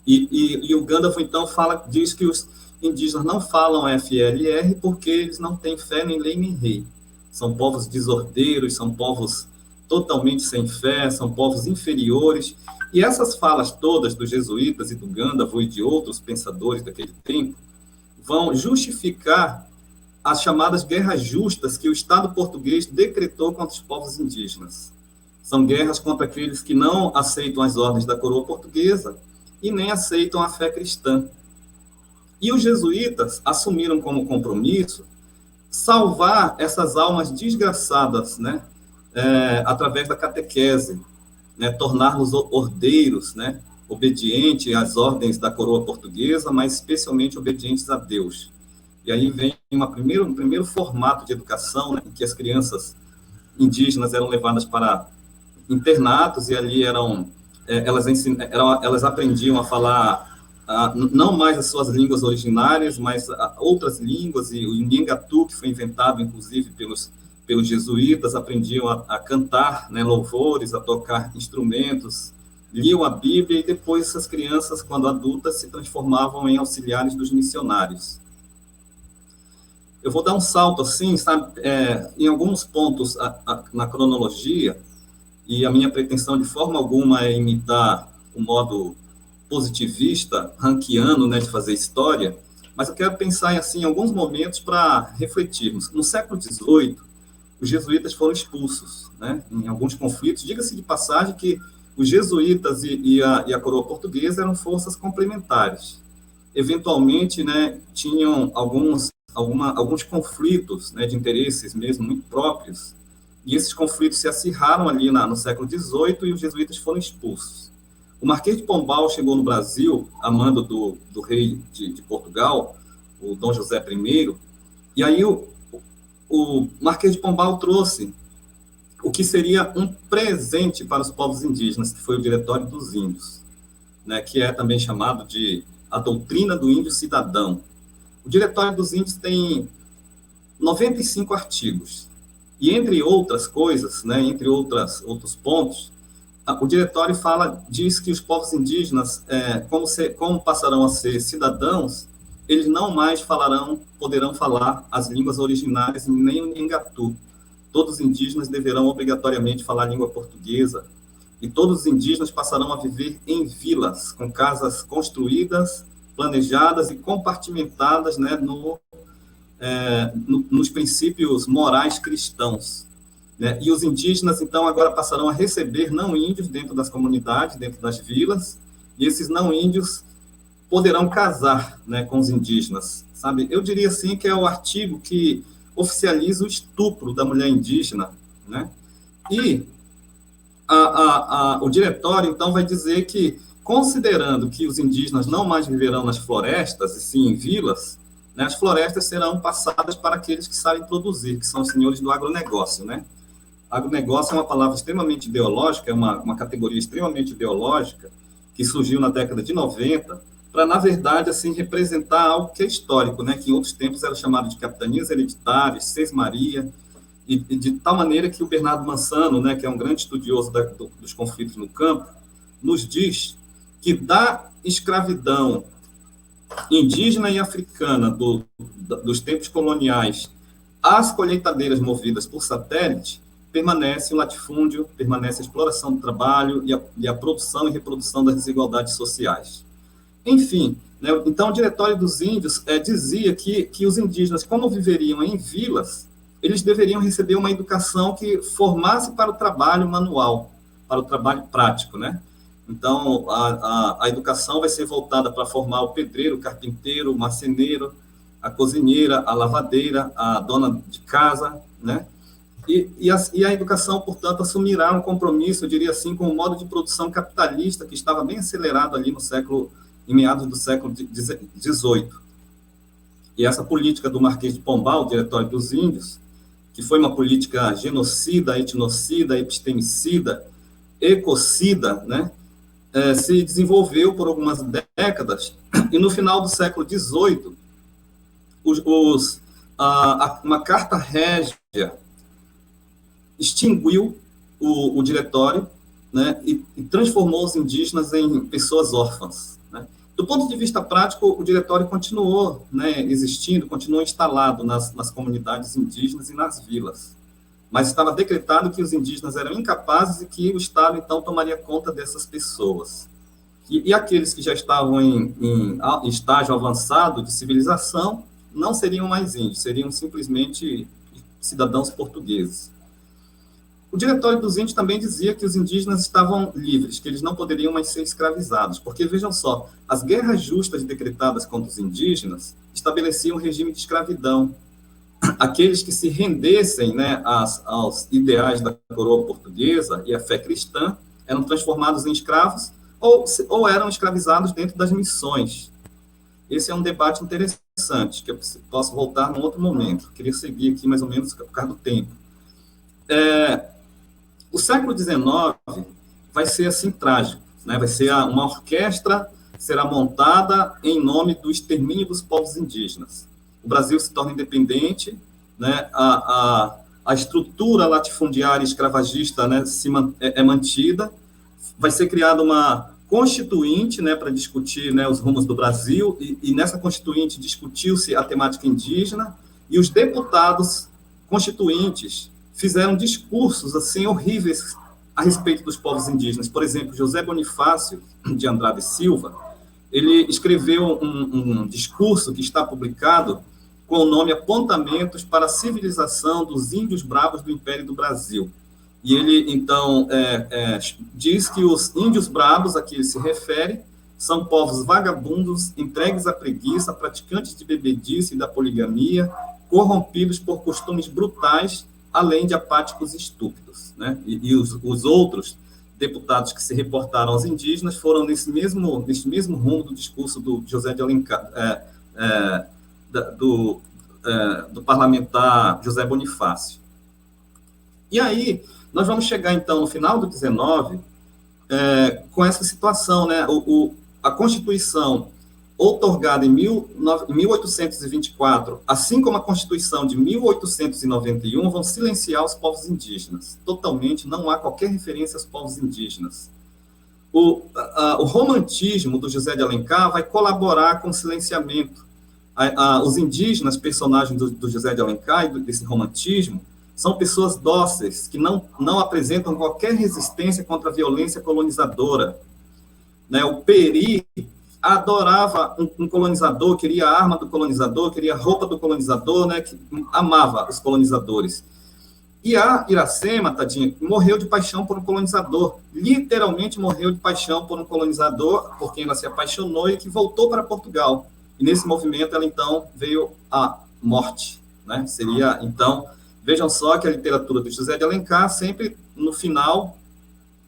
E o Gandalfo, então, diz que os indígenas não falam FLR porque eles não têm fé nem lei nem rei. São povos desordeiros, são povos totalmente sem fé, são povos inferiores. E essas falas todas dos jesuítas e do Gandalfo e de outros pensadores daquele tempo vão justificar as chamadas guerras justas que o Estado português decretou contra os povos indígenas. São guerras contra aqueles que não aceitam as ordens da coroa portuguesa e nem aceitam a fé cristã. E os jesuítas assumiram como compromisso salvar essas almas desgraçadas, né, através da catequese, né, torná-los ordeiros, né, obedientes às ordens da coroa portuguesa, mas especialmente obedientes a Deus. E aí vem um primeiro formato de educação, né, em que as crianças indígenas eram levadas para internatos e ali elas aprendiam a falar não mais as suas línguas originárias, mas outras línguas, e o Nhengatu, que foi inventado, inclusive, pelos jesuítas, aprendiam a cantar, né, louvores, a tocar instrumentos, liam a Bíblia, e depois essas crianças, quando adultas, se transformavam em auxiliares dos missionários. Eu vou dar um salto, assim, sabe, em alguns pontos na cronologia, e a minha pretensão de forma alguma é imitar o modo positivista, ranquiano, né, de fazer história, mas eu quero pensar assim, em alguns momentos para refletirmos. No século XVIII, os jesuítas foram expulsos, né, em alguns conflitos. Diga-se de passagem que os jesuítas e a coroa portuguesa eram forças complementares. Eventualmente, né, tinham alguns conflitos, né, de interesses mesmo muito próprios, e esses conflitos se acirraram ali no século XVIII e os jesuítas foram expulsos. O Marquês de Pombal chegou no Brasil, a mando do rei de Portugal, o Dom José I, e aí o Marquês de Pombal trouxe o que seria um presente para os povos indígenas, que foi o Diretório dos Índios, né, que é também chamado de a doutrina do índio cidadão. O Diretório dos Índios tem 95 artigos, e entre outras coisas, né, entre outros pontos, o diretório diz que os povos indígenas, como passarão a ser cidadãos, eles não mais poderão falar as línguas originárias, nem o Nhengatu. Todos os indígenas deverão obrigatoriamente falar a língua portuguesa, e todos os indígenas passarão a viver em vilas, com casas construídas, planejadas e compartimentadas, né, nos princípios morais cristãos. Né? E os indígenas, então, agora passarão a receber não-índios dentro das comunidades, dentro das vilas, e esses não-índios poderão casar, né, com os indígenas. Sabe? Eu diria assim que é o artigo que oficializa o estupro da mulher indígena. Né? E o diretório, então, vai dizer que, considerando que os indígenas não mais viverão nas florestas, e sim em vilas, né, as florestas serão passadas para aqueles que sabem produzir, que são os senhores do agronegócio, né? Agronegócio é uma palavra extremamente ideológica, é uma categoria extremamente ideológica, que surgiu na década de 90, para, na verdade, assim, representar algo que é histórico, né? Que em outros tempos era chamado de capitanias hereditárias, sesmaria, e de tal maneira que o Bernardo Mansano, né, que é um grande estudioso dos conflitos no campo, nos diz que da escravidão indígena e africana dos tempos coloniais às colheitadeiras movidas por satélite, permanece o latifúndio, permanece a exploração do trabalho e a produção e reprodução das desigualdades sociais. Enfim, né, então o Diretório dos Índios dizia que os indígenas, como viveriam em vilas, eles deveriam receber uma educação que formasse para o trabalho manual, para o trabalho prático, né? Então, a educação vai ser voltada para formar o pedreiro, o carpinteiro, o marceneiro, a cozinheira, a lavadeira, a dona de casa, né? E a educação, portanto, assumirá um compromisso, eu diria assim, com o modo de produção capitalista que estava bem acelerado ali em meados do século XVIII. E essa política do Marquês de Pombal, o Diretório dos Índios, que foi uma política genocida, etnocida, epistemicida, ecocida, né? Se desenvolveu por algumas décadas, e no final do século XVIII, uma carta régia extinguiu o diretório, né, e transformou os indígenas em pessoas órfãs, né. Do ponto de vista prático, o diretório continuou, né, existindo, continuou instalado nas comunidades indígenas e nas vilas, mas estava decretado que os indígenas eram incapazes e que o Estado, então, tomaria conta dessas pessoas. E aqueles que já estavam em estágio avançado de civilização não seriam mais índios, seriam simplesmente cidadãos portugueses. O Diretório dos Índios também dizia que os indígenas estavam livres, que eles não poderiam mais ser escravizados, porque, vejam só, as guerras justas decretadas contra os indígenas estabeleciam um regime de escravidão. Aqueles que se rendessem, né, aos ideais da coroa portuguesa e à fé cristã eram transformados em escravos ou eram escravizados dentro das missões. Esse é um debate interessante, que eu posso voltar num outro momento. Queria seguir aqui mais ou menos por causa do tempo. O século XIX vai ser assim trágico, né? Vai ser uma orquestra será montada em nome do extermínio dos povos indígenas. O Brasil se torna independente, né? A estrutura latifundiária escravagista, né, é mantida. Vai ser criada uma constituinte, né, para discutir, né, os rumos do Brasil, e nessa constituinte discutiu-se a temática indígena, e os deputados constituintes fizeram discursos assim horríveis a respeito dos povos indígenas. Por exemplo, José Bonifácio de Andrade Silva, ele escreveu um discurso que está publicado com o nome Apontamentos para a Civilização dos Índios Bravos do Império do Brasil. E ele, então, diz que os índios bravos a que ele se refere são povos vagabundos, entregues à preguiça, praticantes de bebedice e da poligamia, corrompidos por costumes brutais, além de apáticos e estúpidos, né? E os outros deputados que se reportaram aos indígenas foram nesse mesmo rumo do discurso do José de Alencar, do parlamentar José Bonifácio. E aí, nós vamos chegar, então, no final do 19, com essa situação, né? A Constituição outorgada em 1824, assim como a Constituição de 1891, vão silenciar os povos indígenas. Totalmente, não há qualquer referência aos povos indígenas. O romantismo do José de Alencar vai colaborar com o silenciamento. Os indígenas, personagens do José de Alencar e desse romantismo, são pessoas dóceis, que não apresentam qualquer resistência contra a violência colonizadora. Né? O Peri adorava um colonizador, queria a arma do colonizador, queria a roupa do colonizador, né, que amava os colonizadores. E a Iracema, tadinha, morreu de paixão por um colonizador, literalmente morreu de paixão por um colonizador, por quem ela se apaixonou e que voltou para Portugal. E nesse movimento, ela, então, veio a morte, né? Seria, então, vejam só que a literatura do José de Alencar sempre, no final,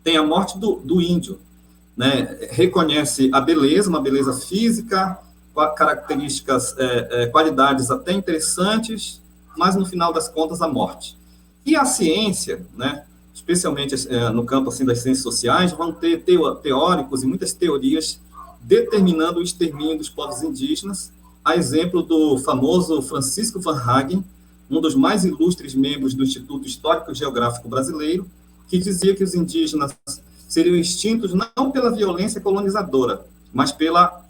tem a morte do índio, né? Reconhece a beleza, uma beleza física, características, qualidades até interessantes, mas no final das contas a morte. E a ciência, né, especialmente no campo assim, das ciências sociais, vão ter teóricos e muitas teorias determinando o extermínio dos povos indígenas, a exemplo do famoso Francisco Van Hagen, um dos mais ilustres membros do Instituto Histórico e Geográfico Brasileiro, que dizia que os indígenas seriam extintos não pela violência colonizadora, mas pela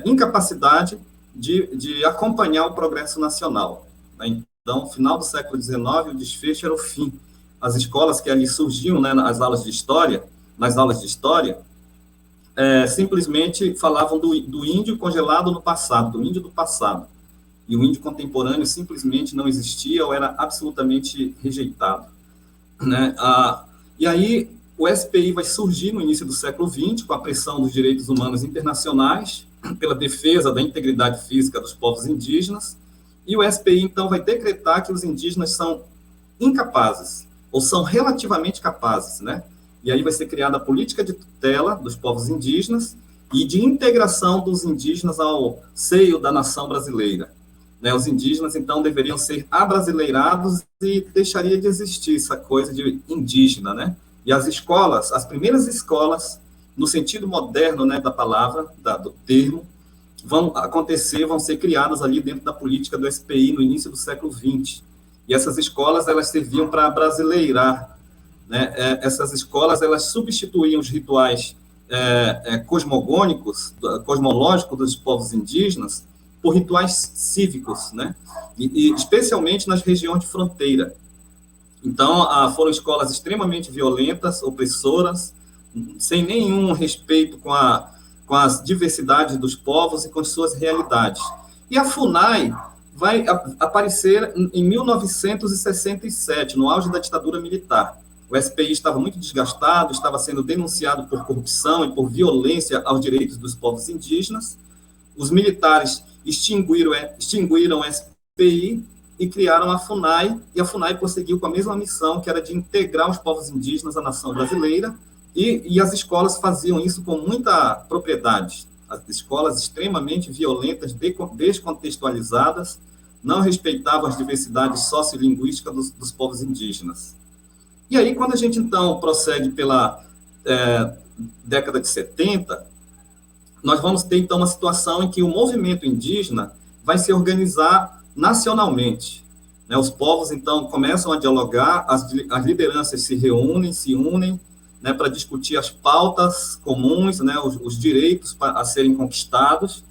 incapacidade de acompanhar o progresso nacional. Né? Então, no final do século XIX, o desfecho era o fim. As escolas que ali surgiam, né, nas aulas de história, simplesmente falavam do índio congelado no passado, do índio do passado. E o índio contemporâneo simplesmente não existia ou era absolutamente rejeitado. Né? E aí, o SPI vai surgir no início do século XX, com a pressão dos direitos humanos internacionais, pela defesa da integridade física dos povos indígenas, e o SPI, então, vai decretar que os indígenas são incapazes, ou são relativamente capazes, né? E aí vai ser criada a política de tutela dos povos indígenas e de integração dos indígenas ao seio da nação brasileira. Né? Os indígenas, então, deveriam ser abrasileirados e deixaria de existir essa coisa de indígena, né? E as escolas, as primeiras escolas, no sentido moderno, né, da palavra, do termo, vão ser criadas ali dentro da política do SPI no início do século XX. E essas escolas, elas serviam para brasileirar, né? Essas escolas, elas substituíam os rituais cosmológicos dos povos indígenas por rituais cívicos, né? E especialmente nas regiões de fronteira. Então, foram escolas extremamente violentas, opressoras, sem nenhum respeito com as diversidades dos povos e com as suas realidades. E a FUNAI vai aparecer em 1967, no auge da ditadura militar. O SPI estava muito desgastado, estava sendo denunciado por corrupção e por violência aos direitos dos povos indígenas. Os militares extinguiram o SPI e criaram a FUNAI, e a FUNAI prosseguiu com a mesma missão, que era de integrar os povos indígenas à nação brasileira, e as escolas faziam isso com muita propriedade. As escolas extremamente violentas, descontextualizadas, não respeitavam as diversidades sociolinguísticas dos povos indígenas. E aí, quando a gente, então, prossegue pela década de 70, nós vamos ter, então, uma situação em que o movimento indígena vai se organizar nacionalmente. Né? Os povos, então, começam a dialogar, as lideranças se unem, né, para discutir as pautas comuns, né, os direitos a serem conquistados,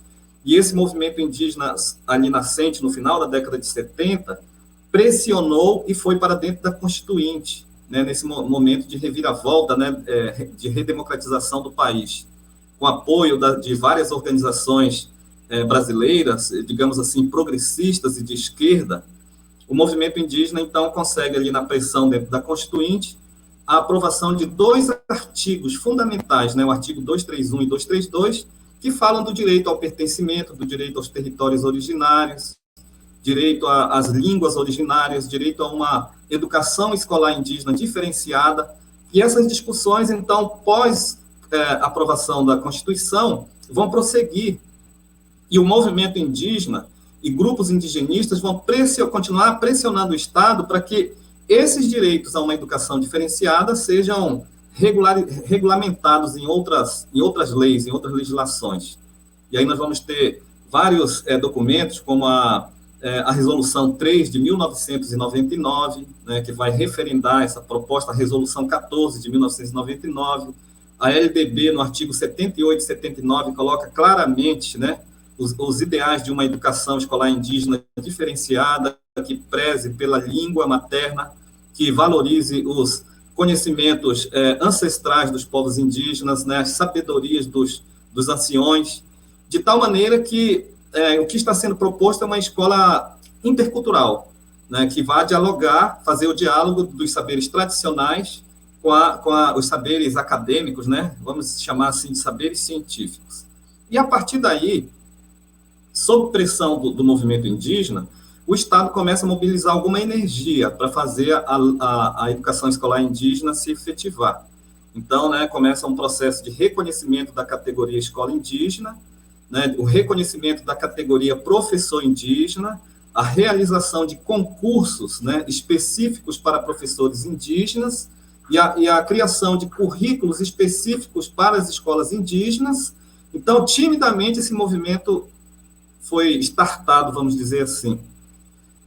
e esse movimento indígena ali nascente no final da década de 70 pressionou e foi para dentro da Constituinte, né, nesse momento de reviravolta, né, de redemocratização do país, com apoio de várias organizações brasileiras, digamos assim, progressistas e de esquerda. O movimento indígena, então, consegue ali na pressão dentro da Constituinte a aprovação de 2 artigos fundamentais, né, o artigo 231 e 232, que falam do direito ao pertencimento, do direito aos territórios originários, direito às línguas originárias, direito a uma educação escolar indígena diferenciada. E essas discussões, então, pós aprovação da Constituição, vão prosseguir. E o movimento indígena e grupos indigenistas vão continuar pressionando o Estado para que esses direitos a uma educação diferenciada sejam regulamentados em outras leis, em outras legislações. E aí nós vamos ter vários documentos, como a Resolução 3 de 1999, né, que vai referendar essa proposta, a Resolução 14 de 1999, a LDB, no artigo 78 e 79, coloca claramente, né, os ideais de uma educação escolar indígena diferenciada, que preze pela língua materna, que valorize os conhecimentos ancestrais dos povos indígenas, né, as sabedorias dos anciões, de tal maneira que o que está sendo proposto é uma escola intercultural, né, que vai dialogar, fazer o diálogo dos saberes tradicionais com os saberes acadêmicos, né, vamos chamar assim de saberes científicos. E a partir daí, sob pressão do movimento indígena, o Estado começa a mobilizar alguma energia para fazer a educação escolar indígena se efetivar. Então, né, começa um processo de reconhecimento da categoria escola indígena, né, o reconhecimento da categoria professor indígena, a realização de concursos, né, específicos para professores indígenas e a criação de currículos específicos para as escolas indígenas. Então, timidamente, esse movimento foi startado, vamos dizer assim.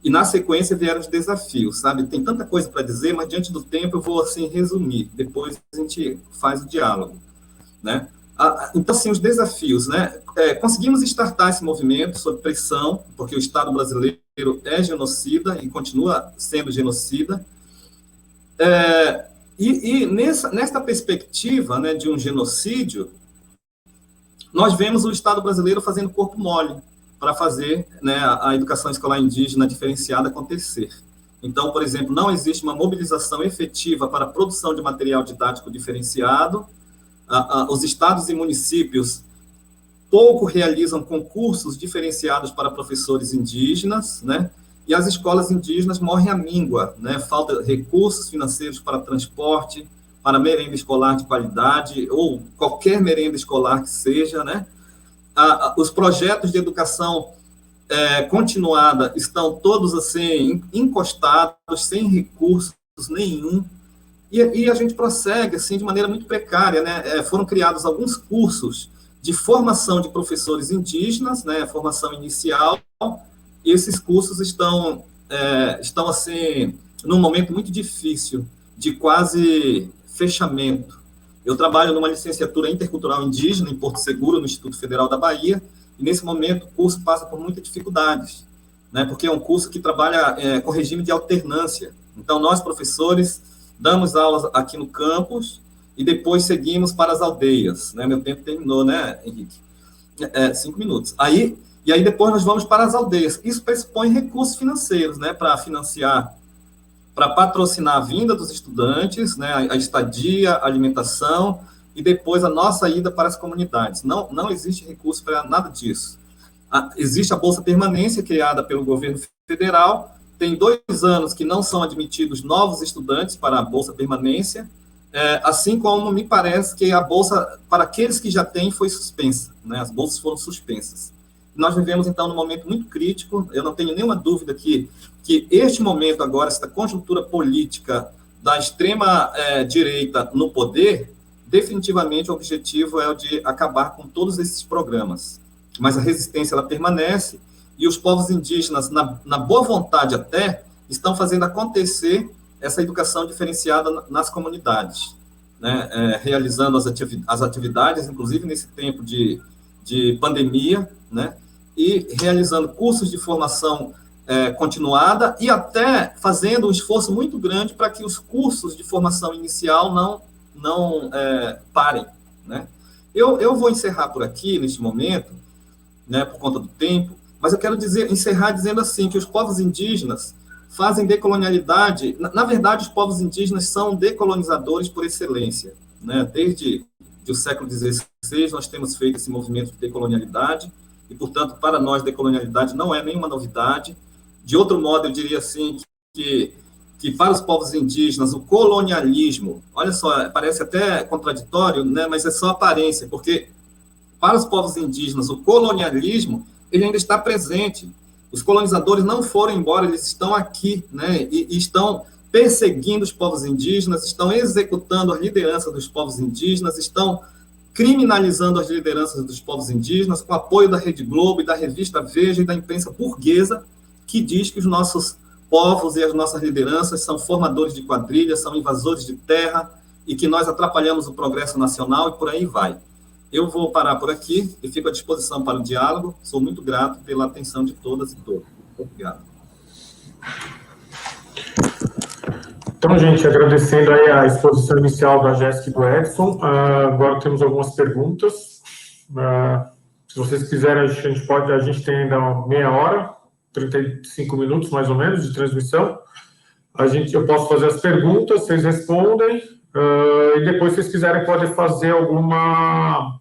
E, na sequência, vieram os desafios, sabe? Tem tanta coisa para dizer, mas, diante do tempo, eu vou, assim, resumir. Depois a gente faz o diálogo, né? Então, assim, os desafios, né? Conseguimos startar esse movimento sob pressão, porque o Estado brasileiro é genocida e continua sendo genocida. Nessa perspectiva, né, de um genocídio, nós vemos o Estado brasileiro fazendo corpo mole para fazer, né, a educação escolar indígena diferenciada acontecer. Então, por exemplo, não existe uma mobilização efetiva para a produção de material didático diferenciado. Os estados e municípios pouco realizam concursos diferenciados para professores indígenas, né? E as escolas indígenas morrem à míngua, né? Falta recursos financeiros para transporte, para merenda escolar de qualidade, ou qualquer merenda escolar que seja, né? Os projetos de educação continuada estão todos assim encostados, sem recursos nenhum, e a gente prossegue assim de maneira muito precária, né? Foram criados alguns cursos de formação de professores indígenas, né? Formação inicial, e esses cursos estão assim num momento muito difícil, de quase fechamento. Eu trabalho numa licenciatura intercultural indígena em Porto Seguro, no Instituto Federal da Bahia, e nesse momento o curso passa por muitas dificuldades, né? Porque é um curso que trabalha com regime de alternância. Então, nós, professores, damos aulas aqui no campus e depois seguimos para as aldeias, né? Meu tempo terminou, né, Henrique? 5 minutos. E aí depois nós vamos para as aldeias. Isso pressupõe recursos financeiros, né, para financiar, para patrocinar a vinda dos estudantes, né, a estadia, a alimentação, e depois a nossa ida para as comunidades. Não existe recurso para nada disso. Existe a Bolsa Permanência, criada pelo governo federal. Tem 2 anos que não são admitidos novos estudantes para a Bolsa Permanência, assim como me parece que a Bolsa, para aqueles que já têm, foi suspensa, né? As bolsas foram suspensas. Nós vivemos, então, num momento muito crítico. Eu não tenho nenhuma dúvida que este momento agora, esta conjuntura política da extrema direita no poder, definitivamente o objetivo é o de acabar com todos esses programas. Mas a resistência, ela permanece, e os povos indígenas, na boa vontade até, estão fazendo acontecer essa educação diferenciada nas comunidades, né? Realizando as atividades, inclusive nesse tempo de pandemia, né? E realizando cursos de formação continuada, e até fazendo um esforço muito grande para que os cursos de formação inicial não parem, né? Eu vou encerrar por aqui, neste momento, né, por conta do tempo, mas eu quero encerrar dizendo assim, que os povos indígenas fazem decolonialidade. Na verdade, os povos indígenas são decolonizadores por excelência, né? Desde o século XVI, nós temos feito esse movimento de decolonialidade, e, portanto, para nós, decolonialidade não é nenhuma novidade. De outro modo, eu diria assim, que para os povos indígenas, o colonialismo, olha só, parece até contraditório, né, mas é só aparência, porque para os povos indígenas, o colonialismo, ele ainda está presente. Os colonizadores não foram embora, eles estão aqui, né, e estão perseguindo os povos indígenas, estão executando a liderança dos povos indígenas, estão criminalizando as lideranças dos povos indígenas, com apoio da Rede Globo e da revista Veja e da imprensa burguesa, que diz que os nossos povos e as nossas lideranças são formadores de quadrilhas, são invasores de terra, e que nós atrapalhamos o progresso nacional, e por aí vai. Eu vou parar por aqui e fico à disposição para o diálogo. Sou muito grato pela atenção de todas e todos. Obrigado. Então, gente, agradecendo aí a exposição inicial da Jéssica e do Edson, agora temos algumas perguntas. Se vocês quiserem, a gente tem ainda meia hora, 35 minutos mais ou menos de transmissão. Eu posso fazer as perguntas, vocês respondem, e depois, se vocês quiserem, podem fazer alguma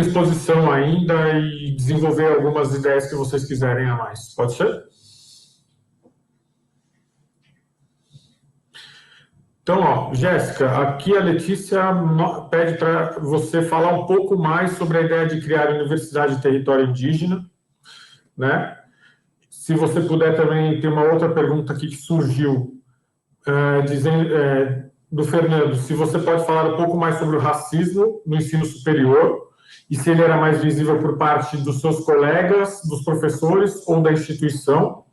exposição ainda e desenvolver algumas ideias que vocês quiserem a mais. Pode ser? Então, Jéssica, aqui a Letícia pede para você falar um pouco mais sobre a ideia de criar a Universidade de Território Indígena, né? Se você puder também, tem uma outra pergunta aqui que surgiu, do Fernando, se você pode falar um pouco mais sobre o racismo no ensino superior, e se ele era mais visível por parte dos seus colegas, dos professores ou da instituição.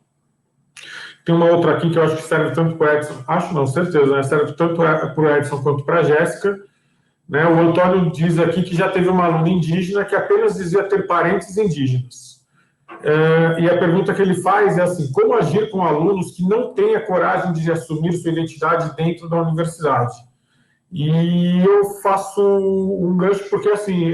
Tem uma outra aqui que eu acho que serve tanto para o Edson, certeza, né? Serve tanto para o Edson quanto para a Jéssica. Né? O Antônio diz aqui que já teve uma aluna indígena que apenas dizia ter parentes indígenas. E a pergunta que ele faz é assim, como agir com alunos que não têm a coragem de assumir sua identidade dentro da universidade? E eu faço um gancho porque, assim,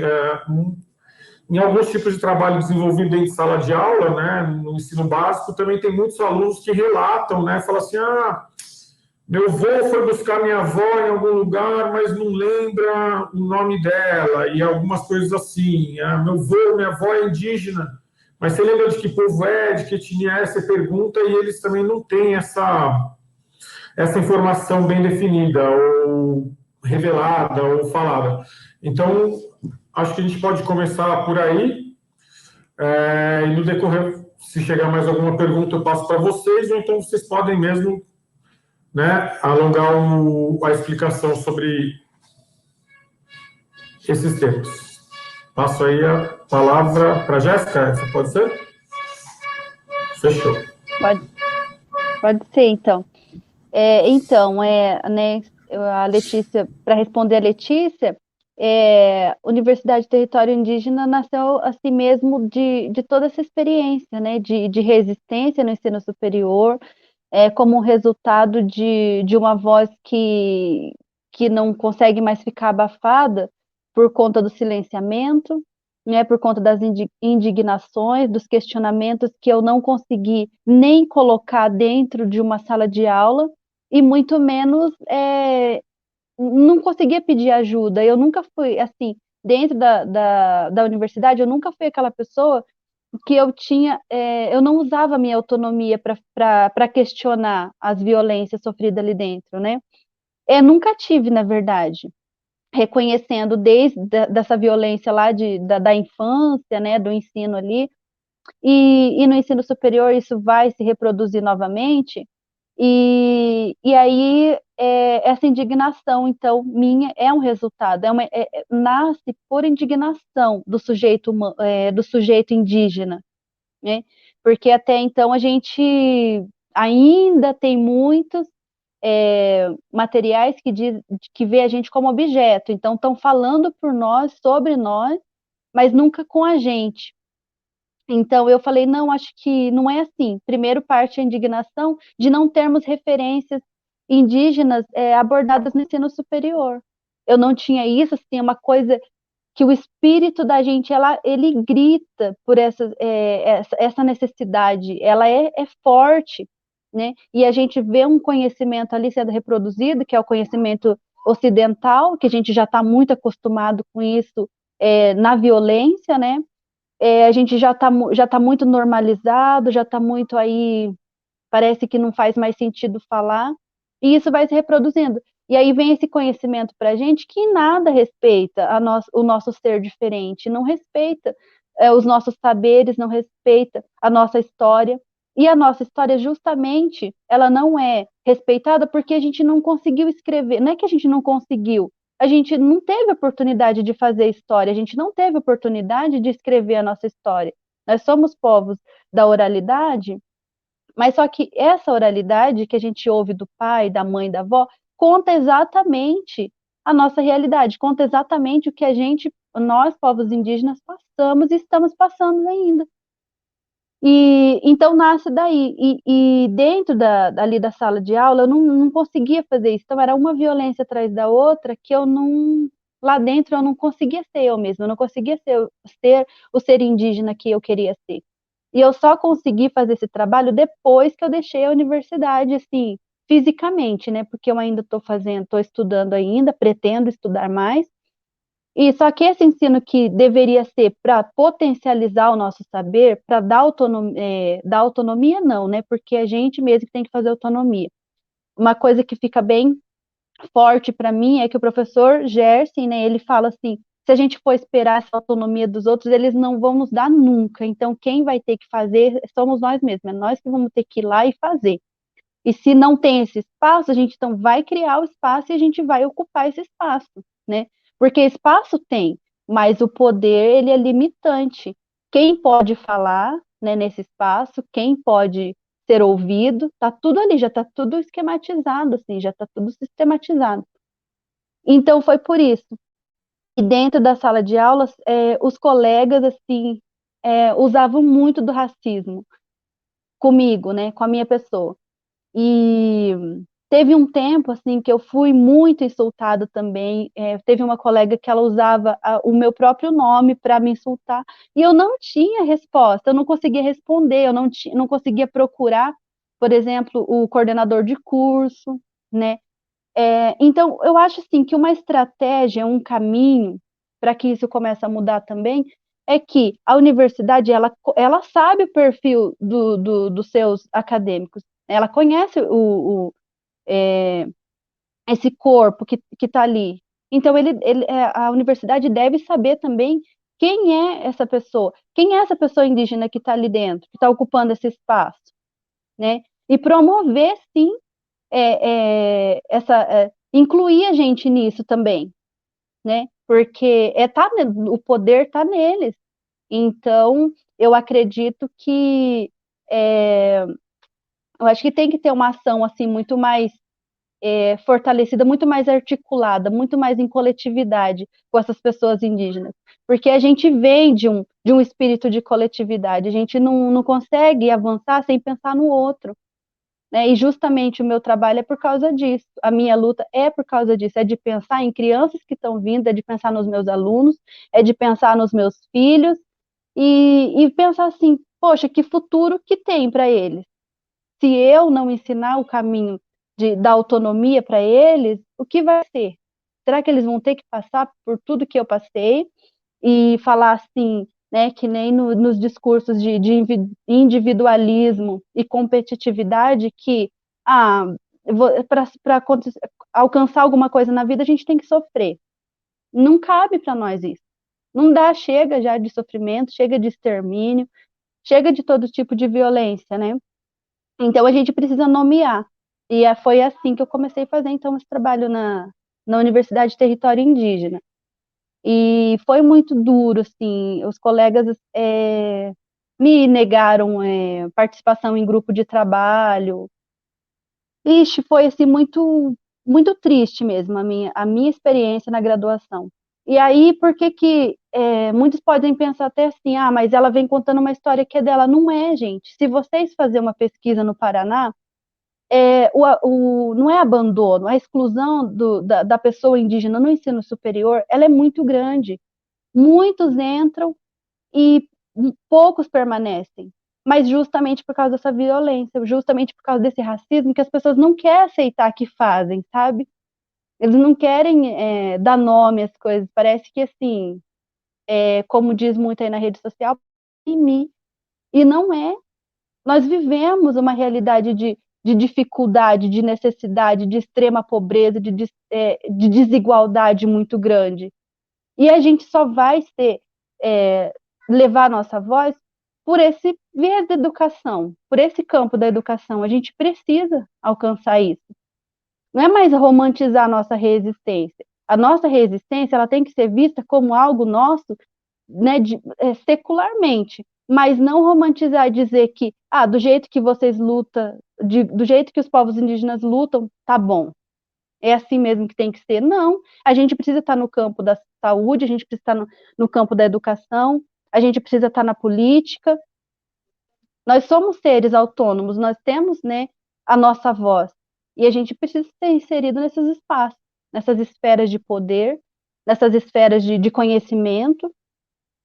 em alguns tipos de trabalho desenvolvido dentro de sala de aula, né, no ensino básico, também tem muitos alunos que relatam, né, falam assim, Meu avô foi buscar minha avó em algum lugar, mas não lembra o nome dela, e algumas coisas assim. Meu avô, minha avó é indígena, mas você lembra de que povo é, de que etnia é? Você pergunta, e eles também não têm essa informação bem definida, ou revelada, ou falada. Então, acho que a gente pode começar por aí, e no decorrer, se chegar mais alguma pergunta, eu passo para vocês, ou então vocês podem mesmo, né, alongar a explicação sobre esses temas. Passo aí a palavra para a Jéssica, essa pode ser? Fechou. Pode ser, então. Né, a Letícia, para responder a Letícia, Universidade Território Indígena nasceu assim mesmo de toda essa experiência, né, de resistência no ensino superior, como resultado de uma voz que não consegue mais ficar abafada por conta do silenciamento, né, por conta das indignações, dos questionamentos que eu não consegui nem colocar dentro de uma sala de aula, e muito menos não conseguia pedir ajuda. Eu nunca fui, assim, dentro da universidade, eu nunca fui aquela pessoa que eu não usava a minha autonomia para questionar as violências sofridas ali dentro, né? Nunca tive, na verdade, reconhecendo desde dessa violência lá da infância, né, do ensino ali, e no ensino superior isso vai se reproduzir novamente, e aí essa indignação, então, minha, é um resultado, nasce por indignação do sujeito indígena, né? Porque até então a gente ainda tem muitos materiais que vê a gente como objeto, então estão falando por nós, sobre nós, mas nunca com a gente. Então eu falei, não, acho que não é assim. Primeiro parte a indignação de não termos referências indígenas abordadas no ensino superior. Eu não tinha isso, assim, é uma coisa que o espírito da gente, ele grita por essa necessidade, ela é forte, né? E a gente vê um conhecimento ali sendo reproduzido, que é o conhecimento ocidental, que a gente já está muito acostumado com isso na violência, né? A gente já tá muito normalizado, já está muito aí, parece que não faz mais sentido falar, e isso vai se reproduzindo. E aí vem esse conhecimento para a gente que em nada respeita o nosso ser diferente, não respeita os nossos saberes, não respeita a nossa história. E a nossa história, justamente, ela não é respeitada porque a gente não conseguiu escrever. Não é que a gente não conseguiu, a gente não teve oportunidade de fazer história, a gente não teve oportunidade de escrever a nossa história. Nós somos povos da oralidade, mas só que essa oralidade que a gente ouve do pai, da mãe, da avó, conta exatamente a nossa realidade, conta exatamente o que nós, povos indígenas, passamos e estamos passando ainda. E então nasce daí. E dentro ali da sala de aula, eu não conseguia fazer isso. Então era uma violência atrás da outra que eu não. Lá dentro eu não conseguia ser eu mesma, eu não conseguia ser o ser indígena que eu queria ser. E eu só consegui fazer esse trabalho depois que eu deixei a universidade, assim, fisicamente, né? Porque eu ainda estou estudando ainda, pretendo estudar mais. E só que esse ensino que deveria ser para potencializar o nosso saber, para dar autonomia, não, né? Porque a gente mesmo que tem que fazer autonomia. Uma coisa que fica bem forte para mim é que o professor Gerson, né, ele fala assim, se a gente for esperar essa autonomia dos outros, eles não vão nos dar nunca. Então, quem vai ter que fazer somos nós mesmos, é nós que vamos ter que ir lá e fazer. E se não tem esse espaço, a gente então vai criar o espaço e a gente vai ocupar esse espaço, né? Porque espaço tem, mas o poder, ele é limitante. Quem pode falar, né, nesse espaço, quem pode ser ouvido, tá tudo ali, já tá tudo esquematizado, assim, já tá tudo sistematizado. Então, foi por isso. E dentro da sala de aulas, os colegas, assim, usavam muito do racismo comigo, né, com a minha pessoa. E teve um tempo, assim, que eu fui muito insultada também. Teve uma colega que ela usava o meu próprio nome para me insultar, e eu não tinha resposta, eu não conseguia responder, eu não conseguia procurar, por exemplo, o coordenador de curso, né? Então, eu acho assim que uma estratégia, um caminho para que isso comece a mudar também, é que a universidade ela sabe o perfil dos seus acadêmicos, ela conhece esse corpo que está ali. Então, a universidade deve saber também quem é essa pessoa indígena que está ali dentro, que está ocupando esse espaço, né? E promover, sim, incluir a gente nisso também, né? Porque o poder está neles. Então, eu acredito que eu acho que tem que ter uma ação assim muito mais fortalecida, muito mais articulada, muito mais em coletividade com essas pessoas indígenas, porque a gente vem de um espírito de coletividade, a gente não consegue avançar sem pensar no outro, né? E justamente o meu trabalho é por causa disso, a minha luta é por causa disso, é de pensar em crianças que estão vindo, é de pensar nos meus alunos, é de pensar nos meus filhos, e pensar assim, poxa, que futuro que tem para eles? Se eu não ensinar o caminho da autonomia para eles, o que vai ser? Será que eles vão ter que passar por tudo que eu passei e falar assim, né, que nem nos discursos de individualismo e competitividade, que para alcançar alguma coisa na vida a gente tem que sofrer. Não cabe para nós isso. Não dá, chega já de sofrimento, chega de extermínio, chega de todo tipo de violência, né? Então, a gente precisa nomear. E foi assim que eu comecei a fazer, então, esse trabalho na Universidade de Território Indígena. E foi muito duro, assim, os colegas me negaram participação em grupo de trabalho. Ixi, foi, assim, muito, muito triste mesmo a minha experiência na graduação. E aí, por que muitos podem pensar até assim, mas ela vem contando uma história que é dela. Não é, gente. Se vocês fazerem uma pesquisa no Paraná, não é abandono, a exclusão da pessoa indígena no ensino superior, ela é muito grande. Muitos entram e poucos permanecem, mas justamente por causa dessa violência, justamente por causa desse racismo que as pessoas não querem aceitar que fazem, sabe? Eles não querem dar nome às coisas, parece que assim, como diz muito aí na rede social, e não é. Nós vivemos uma realidade de dificuldade, de necessidade, de extrema pobreza, de desigualdade muito grande. E a gente só vai levar nossa voz por esse viés da educação, por esse campo da educação. A gente precisa alcançar isso. Não é mais romantizar a nossa resistência. A nossa resistência ela tem que ser vista como algo nosso, né, secularmente, mas não romantizar e dizer que, do jeito que vocês lutam, do jeito que os povos indígenas lutam, tá bom. É assim mesmo que tem que ser. Não, a gente precisa estar no campo da saúde, a gente precisa estar no campo da educação, a gente precisa estar na política. Nós somos seres autônomos, nós temos, né, a nossa voz, e a gente precisa ser inserido nesses espaços, nessas esferas de poder, nessas esferas de conhecimento.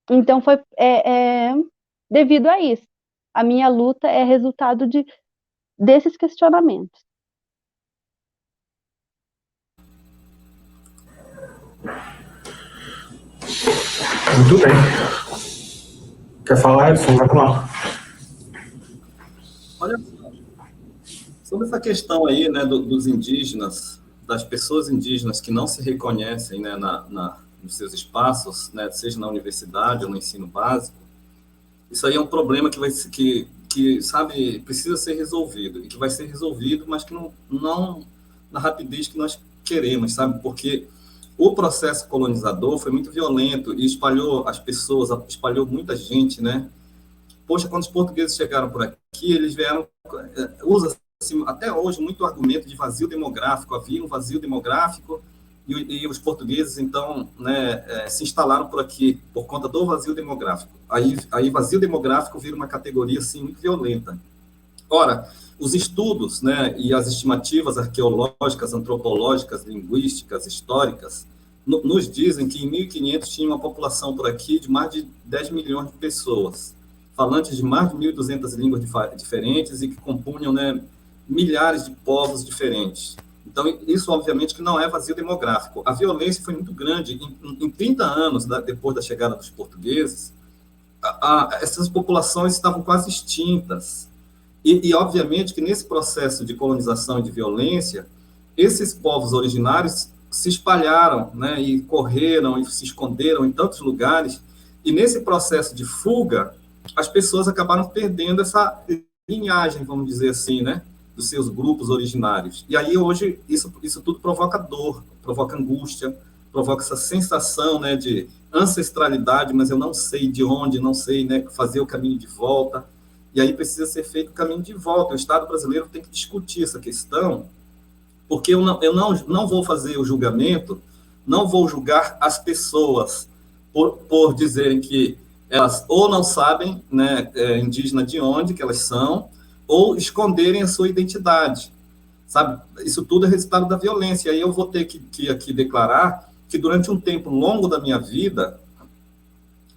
Então, foi devido a isso. A minha luta é resultado desses questionamentos. Muito bem. Quer falar, Edson? Vai lá. Olha, sobre essa questão aí, né, dos indígenas, das pessoas indígenas que não se reconhecem, né, nos seus espaços, né, seja na universidade ou no ensino básico, isso aí é um problema que sabe, precisa ser resolvido, e que vai ser resolvido, mas que não na rapidez que nós queremos, sabe? Porque o processo colonizador foi muito violento e espalhou as pessoas, espalhou muita gente, né? Poxa, quando os portugueses chegaram por aqui, eles vieram, usa-se até hoje muito argumento de vazio demográfico, havia um vazio demográfico e os portugueses, então, né, se instalaram por aqui por conta do vazio demográfico. Aí vazio demográfico vira uma categoria, assim, muito violenta. Ora, os estudos, né, e as estimativas arqueológicas, antropológicas, linguísticas, históricas, nos dizem que em 1500 tinha uma população por aqui de mais de 10 milhões de pessoas, falantes de mais de 1.200 línguas diferentes e que compunham, né, milhares de povos diferentes. Então, isso, obviamente, que não é vazio demográfico. A violência foi muito grande. Em 30 anos, depois da chegada dos portugueses, essas populações estavam quase extintas. E, obviamente, que nesse processo de colonização e de violência, esses povos originários se espalharam, né, e correram e se esconderam em tantos lugares, e nesse processo de fuga, as pessoas acabaram perdendo essa linhagem, vamos dizer assim, né, dos seus grupos originários. E aí, hoje, isso tudo provoca dor, provoca angústia, provoca essa sensação, né, de ancestralidade, mas eu não sei de onde, não sei, né, fazer o caminho de volta. E aí precisa ser feito o caminho de volta. O Estado brasileiro tem que discutir essa questão, porque eu não vou fazer o julgamento, não vou julgar as pessoas por dizerem que elas ou não sabem, né, indígena de onde que elas são, ou esconderem a sua identidade, sabe? Isso tudo é resultado da violência. E aí eu vou ter que aqui declarar que durante um tempo longo da minha vida,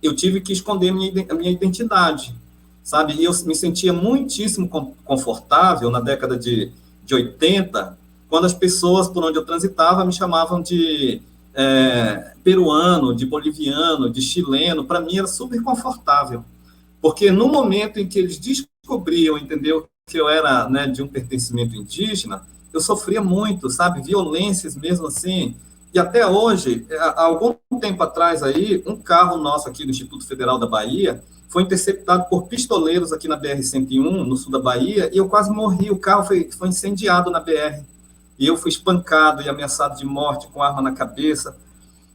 eu tive que esconder a minha identidade, sabe? E eu me sentia muitíssimo confortável na década de 80, quando as pessoas por onde eu transitava me chamavam de peruano, de boliviano, de chileno. Para mim era super confortável, porque no momento em que eles descobriam, entendeu, que eu era, né, de um pertencimento indígena, eu sofria muito, sabe? Violências mesmo assim. E até hoje, há algum tempo atrás aí, um carro nosso aqui do Instituto Federal da Bahia foi interceptado por pistoleiros aqui na BR-101, no sul da Bahia, e eu quase morri. O carro foi incendiado na BR. E eu fui espancado e ameaçado de morte com arma na cabeça,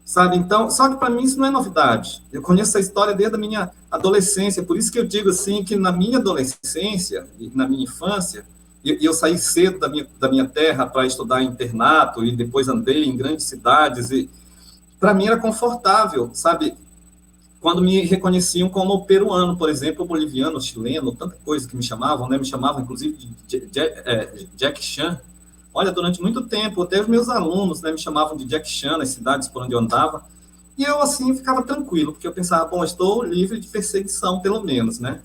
sabe? Então, só que para mim isso não é novidade. Eu conheço essa história desde a minha adolescência, por isso que eu digo assim, que na minha adolescência e na minha infância, e eu saí cedo da minha terra para estudar em internato, e depois andei em grandes cidades, e para mim era confortável, sabe? Quando me reconheciam como peruano, por exemplo, boliviano, chileno, tanta coisa que me chamavam, né? Me chamavam, inclusive, de Jack Chan. Olha, durante muito tempo, até os meus alunos, né, me chamavam de Jack Chan nas cidades por onde eu andava, e eu, assim, ficava tranquilo, porque eu pensava, bom, estou livre de perseguição, pelo menos, né?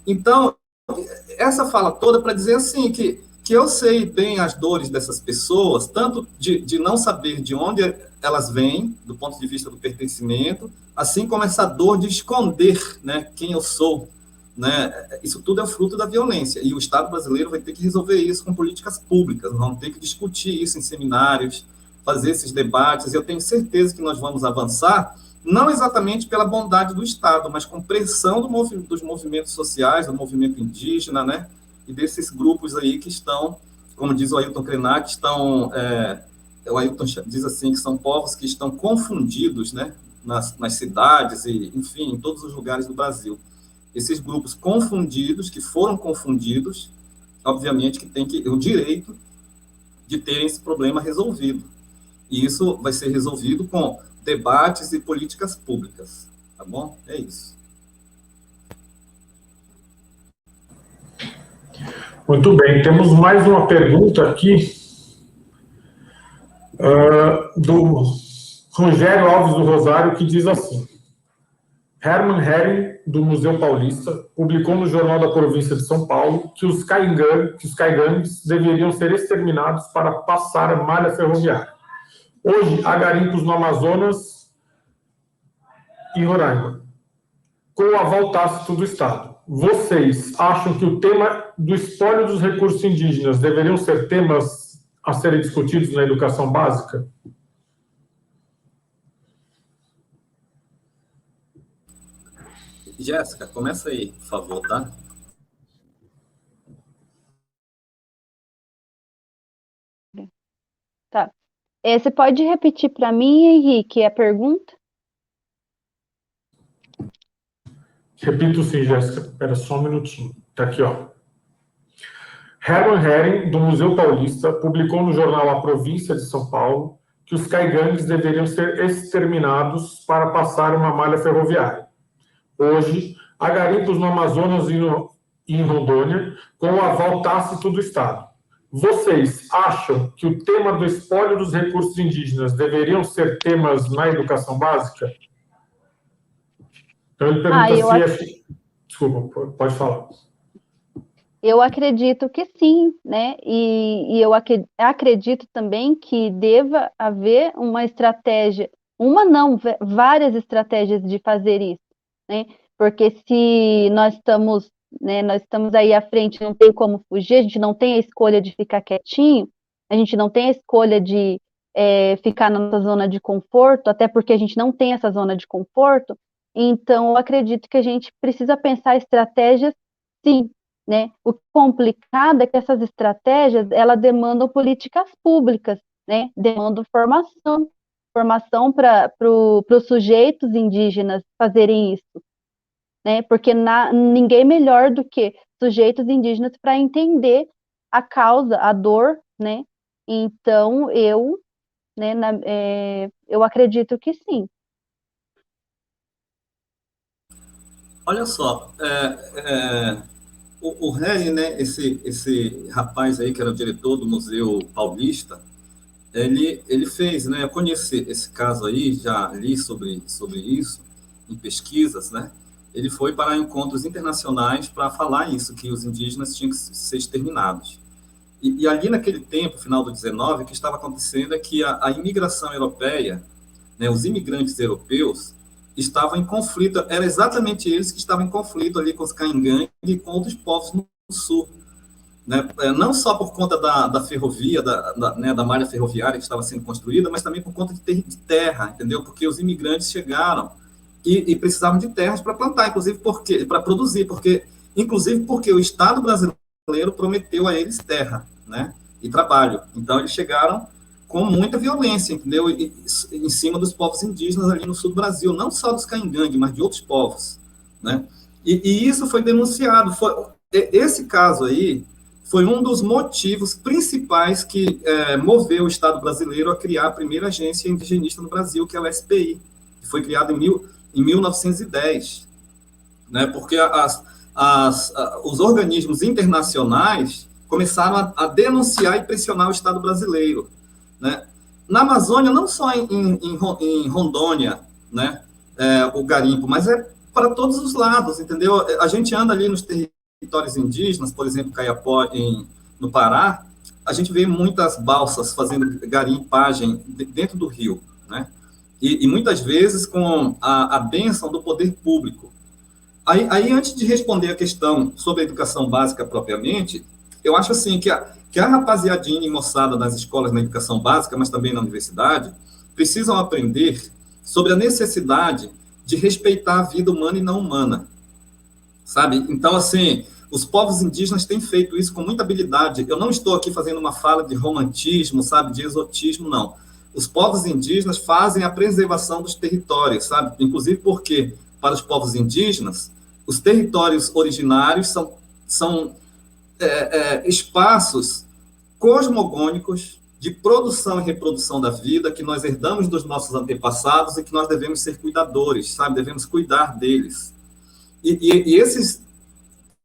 Então, essa fala toda para dizer, assim, que eu sei bem as dores dessas pessoas, tanto de não saber de onde elas vêm, do ponto de vista do pertencimento, assim como essa dor de esconder, né, quem eu sou, né? Isso tudo é fruto da violência, e o Estado brasileiro vai ter que resolver isso com políticas públicas, vamos ter que discutir isso em seminários, fazer esses debates, e eu tenho certeza que nós vamos avançar, não exatamente pela bondade do Estado, mas com pressão dos movimentos sociais, do movimento indígena, né, e desses grupos aí que estão, como diz o Ailton Krenak, o Ailton diz assim, que são povos que estão confundidos, né, nas cidades e, enfim, em todos os lugares do Brasil. Esses grupos confundidos, que foram confundidos, obviamente que têm o direito de terem esse problema resolvido. E isso vai ser resolvido com debates e políticas públicas, tá bom? É isso. Muito bem, temos mais uma pergunta aqui do Rogério Alves do Rosário, que diz assim: Hermann Hering, do Museu Paulista, publicou no Jornal da Província de São Paulo que os caigangues deveriam ser exterminados para passar a malha ferroviária. Hoje, há garimpos no Amazonas e Roraima, com o aval tácito do Estado. Vocês acham que o tema do espólio dos recursos indígenas deveriam ser temas a serem discutidos na educação básica? Jéssica, começa aí, por favor, tá? Tá. Você pode repetir para mim, Henrique, a pergunta? Repito sim, Jéssica. Espera só um minutinho. Está aqui, ó. Hermann Hering, do Museu Paulista, publicou no jornal A Província de São Paulo que os caigangues deveriam ser exterminados para passar uma malha ferroviária. Hoje, há garimpos no Amazonas e em Rondônia, com o aval tácito do Estado. Vocês acham que o tema do espólio dos recursos indígenas deveriam ser temas na educação básica? Então ele pergunta eu acho... Desculpa, pode falar. Eu acredito que sim, né? E eu acredito também que deva haver uma estratégia, uma não, várias estratégias de fazer isso, né? Porque se nós estamos, né, nós estamos aí à frente, não tem como fugir, a gente não tem a escolha de ficar quietinho, a gente não tem a escolha de ficar na nossa zona de conforto, até porque a gente não tem essa zona de conforto. Então, eu acredito que a gente precisa pensar estratégias, sim, né? O complicado é que essas estratégias, elas demandam políticas públicas, né? Demandam formação para os sujeitos indígenas fazerem isso, né? Porque ninguém melhor do que sujeitos indígenas para entender a causa, a dor, né? Então, né, eu acredito que sim. Olha só, o Regi, né, esse rapaz aí que era o diretor do Museu Paulista, ele fez, né, eu conheci esse caso aí, já li sobre isso em pesquisas, né, ele foi para encontros internacionais para falar isso, que os indígenas tinham que ser exterminados. E ali naquele tempo, final do 19, o que estava acontecendo é que a imigração europeia, né, os imigrantes europeus, estavam em conflito, era exatamente eles que estavam em conflito ali com os caingangues e com outros povos no sul, né? Não só por conta da ferrovia, né, da malha ferroviária que estava sendo construída, mas também por conta de terra, entendeu? Porque os imigrantes chegaram e precisavam de terras para plantar, inclusive para produzir, inclusive porque o Estado brasileiro prometeu a eles terra, né, e trabalho. Então eles chegaram com muita violência, entendeu? Em cima dos povos indígenas ali no sul do Brasil, não só dos caingangue, mas de outros povos, né? E isso foi denunciado. Esse caso aí foi um dos motivos principais que moveu o Estado brasileiro a criar a primeira agência indigenista no Brasil, que é o SPI, que foi criada em 1910, né? Porque os organismos internacionais começaram a denunciar e pressionar o Estado brasileiro, né? Na Amazônia, não só em Rondônia, né, o garimpo, mas para todos os lados, entendeu? A gente anda ali nos territórios indígenas, por exemplo, Caiapó, no Pará, a gente vê muitas balsas fazendo garimpagem dentro do rio, né? E muitas vezes com a bênção do poder público. Aí, antes de responder a questão sobre a educação básica propriamente, eu acho assim que a rapaziadinha e moçada nas escolas na educação básica, mas também na universidade, precisam aprender sobre a necessidade de respeitar a vida humana e não humana, sabe? Então, assim, os povos indígenas têm feito isso com muita habilidade. Eu não estou aqui fazendo uma fala de romantismo, sabe, de exotismo, não. Os povos indígenas fazem a preservação dos territórios, sabe? Inclusive porque, para os povos indígenas, os territórios originários são espaços cosmogônicos de produção e reprodução da vida que nós herdamos dos nossos antepassados e que nós devemos ser cuidadores, sabe? Devemos cuidar deles. E esses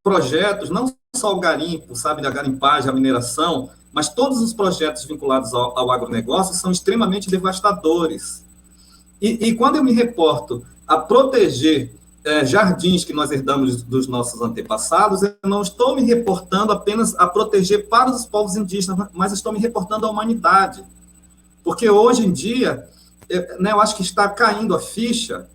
projetos, não só o garimpo, sabe, a garimpagem, a mineração, mas todos os projetos vinculados ao agronegócio são extremamente devastadores. E quando eu me reporto a proteger jardins que nós herdamos dos nossos antepassados, eu não estou me reportando apenas a proteger para os povos indígenas, mas estou me reportando à humanidade. Porque hoje em dia, né, eu acho que está caindo a ficha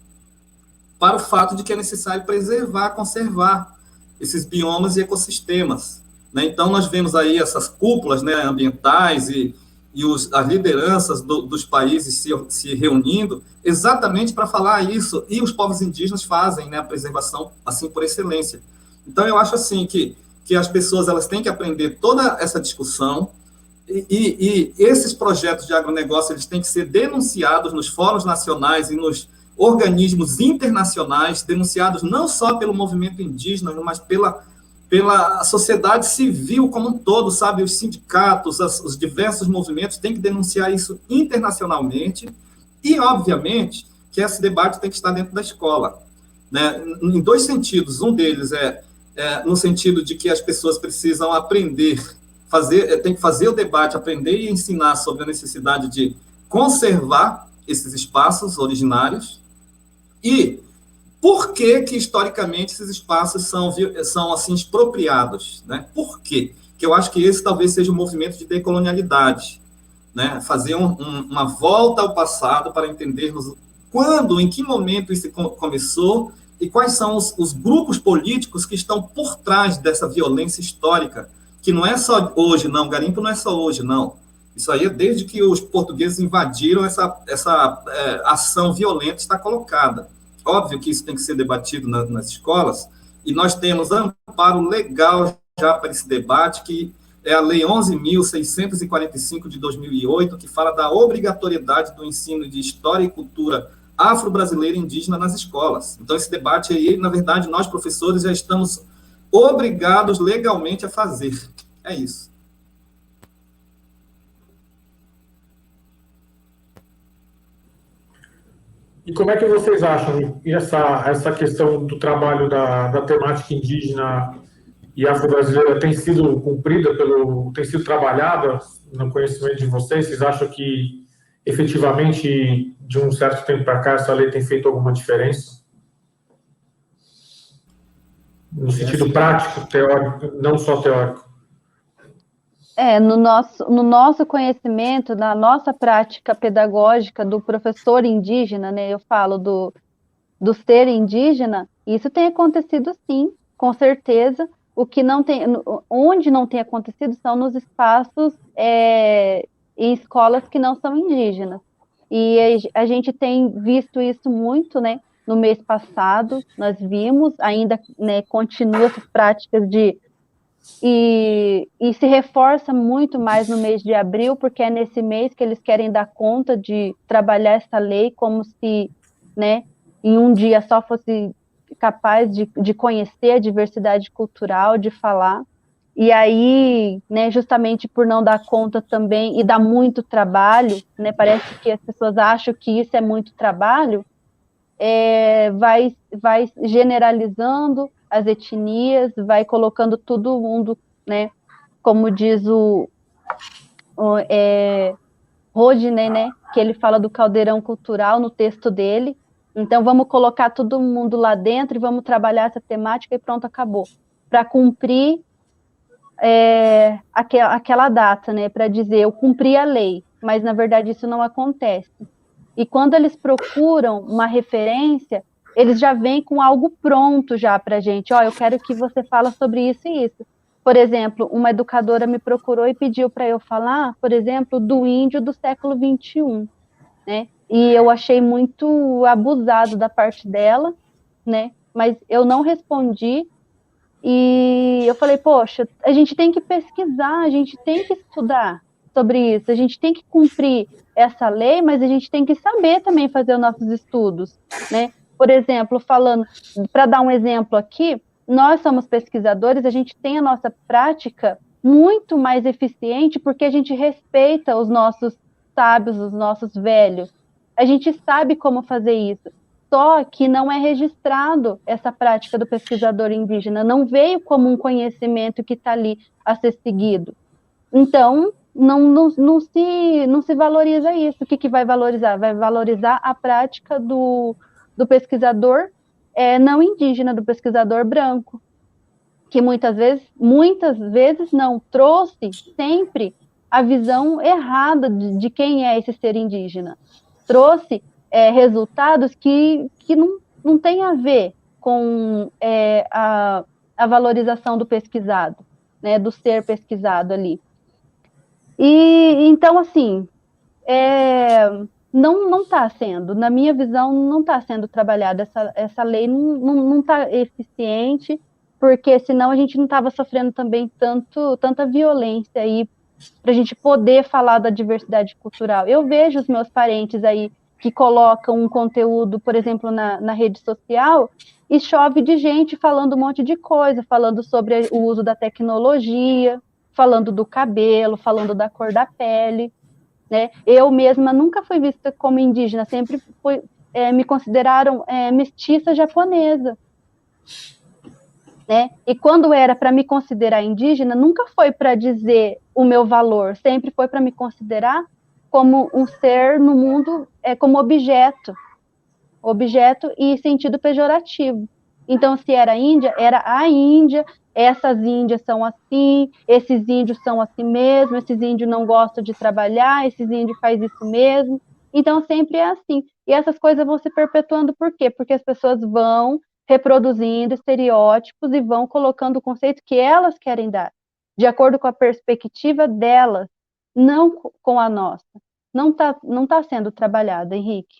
para o fato de que é necessário preservar, conservar esses biomas e ecossistemas, né? Então, nós vemos aí essas cúpulas, né, ambientais e as lideranças dos países se reunindo exatamente para falar isso, e os povos indígenas fazem, né, a preservação assim por excelência. Então, eu acho assim que as pessoas elas têm que aprender toda essa discussão e esses projetos de agronegócio eles têm que ser denunciados nos fóruns nacionais e nos organismos internacionais, denunciados não só pelo movimento indígena, mas pela sociedade civil como um todo, sabe? Os sindicatos, os diversos movimentos têm que denunciar isso internacionalmente e, obviamente, que esse debate tem que estar dentro da escola, né? Em dois sentidos. Um deles é no sentido de que as pessoas precisam aprender, tem que fazer o debate, aprender e ensinar sobre a necessidade de conservar esses espaços originários e Por que que, historicamente, esses espaços são assim, expropriados? Né? Por quê? Que eu acho que esse talvez seja um movimento de decolonialidade, né? Fazer uma volta ao passado para entendermos quando, em que momento isso começou e quais são os grupos políticos que estão por trás dessa violência histórica, que não é só hoje, não, garimpo não é só hoje, não. Isso aí é desde que os portugueses invadiram, essa ação violenta está colocada. Óbvio que isso tem que ser debatido nas escolas, e nós temos amparo legal já para esse debate, que é a Lei 11.645 de 2008, que fala da obrigatoriedade do ensino de história e cultura afro-brasileira e indígena nas escolas. Então, esse debate aí, na verdade, nós, professores, já estamos obrigados legalmente a fazer. É isso. E como é que vocês acham essa questão do trabalho da temática indígena e afro-brasileira tem sido cumprida tem sido trabalhada no conhecimento de vocês? Vocês acham que efetivamente, de um certo tempo para cá, essa lei tem feito alguma diferença? No sentido prático, teórico, não só teórico. No nosso conhecimento, na nossa prática pedagógica do professor indígena, né, eu falo do ser indígena, isso tem acontecido sim, com certeza. O que não tem, onde não tem acontecido são nos espaços em escolas que não são indígenas. E a gente tem visto isso muito, né? No mês passado, nós vimos, ainda, né, continua essas práticas e se reforça muito mais no mês de abril, porque é nesse mês que eles querem dar conta de trabalhar essa lei como se, né, em um dia só fosse capaz de conhecer a diversidade cultural, de falar. E aí, né, justamente por não dar conta também e dar muito trabalho, né, parece que as pessoas acham que isso é muito trabalho, vai generalizando as etnias, vai colocando todo mundo, né, como diz Rodney, né, que ele fala do caldeirão cultural no texto dele. Então, vamos colocar todo mundo lá dentro e vamos trabalhar essa temática e pronto, acabou. Para cumprir aquela data, né, para dizer, eu cumpri a lei, mas, na verdade, isso não acontece. E quando eles procuram uma referência, eles já vêm com algo pronto já para a gente. Eu quero que você fale sobre isso e isso. Por exemplo, uma educadora me procurou e pediu para eu falar, por exemplo, do índio do século XXI, né? E eu achei muito abusado da parte dela, né? Mas eu não respondi. E eu falei, poxa, a gente tem que pesquisar, a gente tem que estudar sobre isso, a gente tem que cumprir essa lei, mas a gente tem que saber também fazer os nossos estudos, né? Por exemplo, para dar um exemplo aqui, nós somos pesquisadores, a gente tem a nossa prática muito mais eficiente porque a gente respeita os nossos sábios, os nossos velhos. A gente sabe como fazer isso. Só que não é registrado essa prática do pesquisador indígena, não veio como um conhecimento que está ali a ser seguido. Então, não se valoriza isso. O que vai valorizar? Vai valorizar a prática do pesquisador não indígena, do pesquisador branco, que muitas vezes não, trouxe sempre a visão errada de quem é esse ser indígena. Trouxe resultados que não tem a ver com a valorização do pesquisado, né, do ser pesquisado ali. E então, assim, não está sendo, na minha visão, não está sendo trabalhada essa lei, não está eficiente, porque senão a gente não estava sofrendo também tanta violência aí para a gente poder falar da diversidade cultural. Eu vejo os meus parentes aí que colocam um conteúdo, por exemplo, na rede social, e chove de gente falando um monte de coisa, falando sobre o uso da tecnologia, falando do cabelo, falando da cor da pele, né? Eu mesma nunca fui vista como indígena, sempre me consideraram mestiça japonesa, né? E quando era para me considerar indígena, nunca foi para dizer o meu valor, sempre foi para me considerar como um ser no mundo, como objeto, objeto e sentido pejorativo. Então, se era Índia, era a Índia, essas índias são assim, esses índios são assim mesmo, esses índios não gostam de trabalhar, esses índios faz isso mesmo. Então, sempre é assim. E essas coisas vão se perpetuando por quê? Porque as pessoas vão reproduzindo estereótipos e vão colocando o conceito que elas querem dar, de acordo com a perspectiva delas, não com a nossa. Não tá sendo trabalhado, Henrique.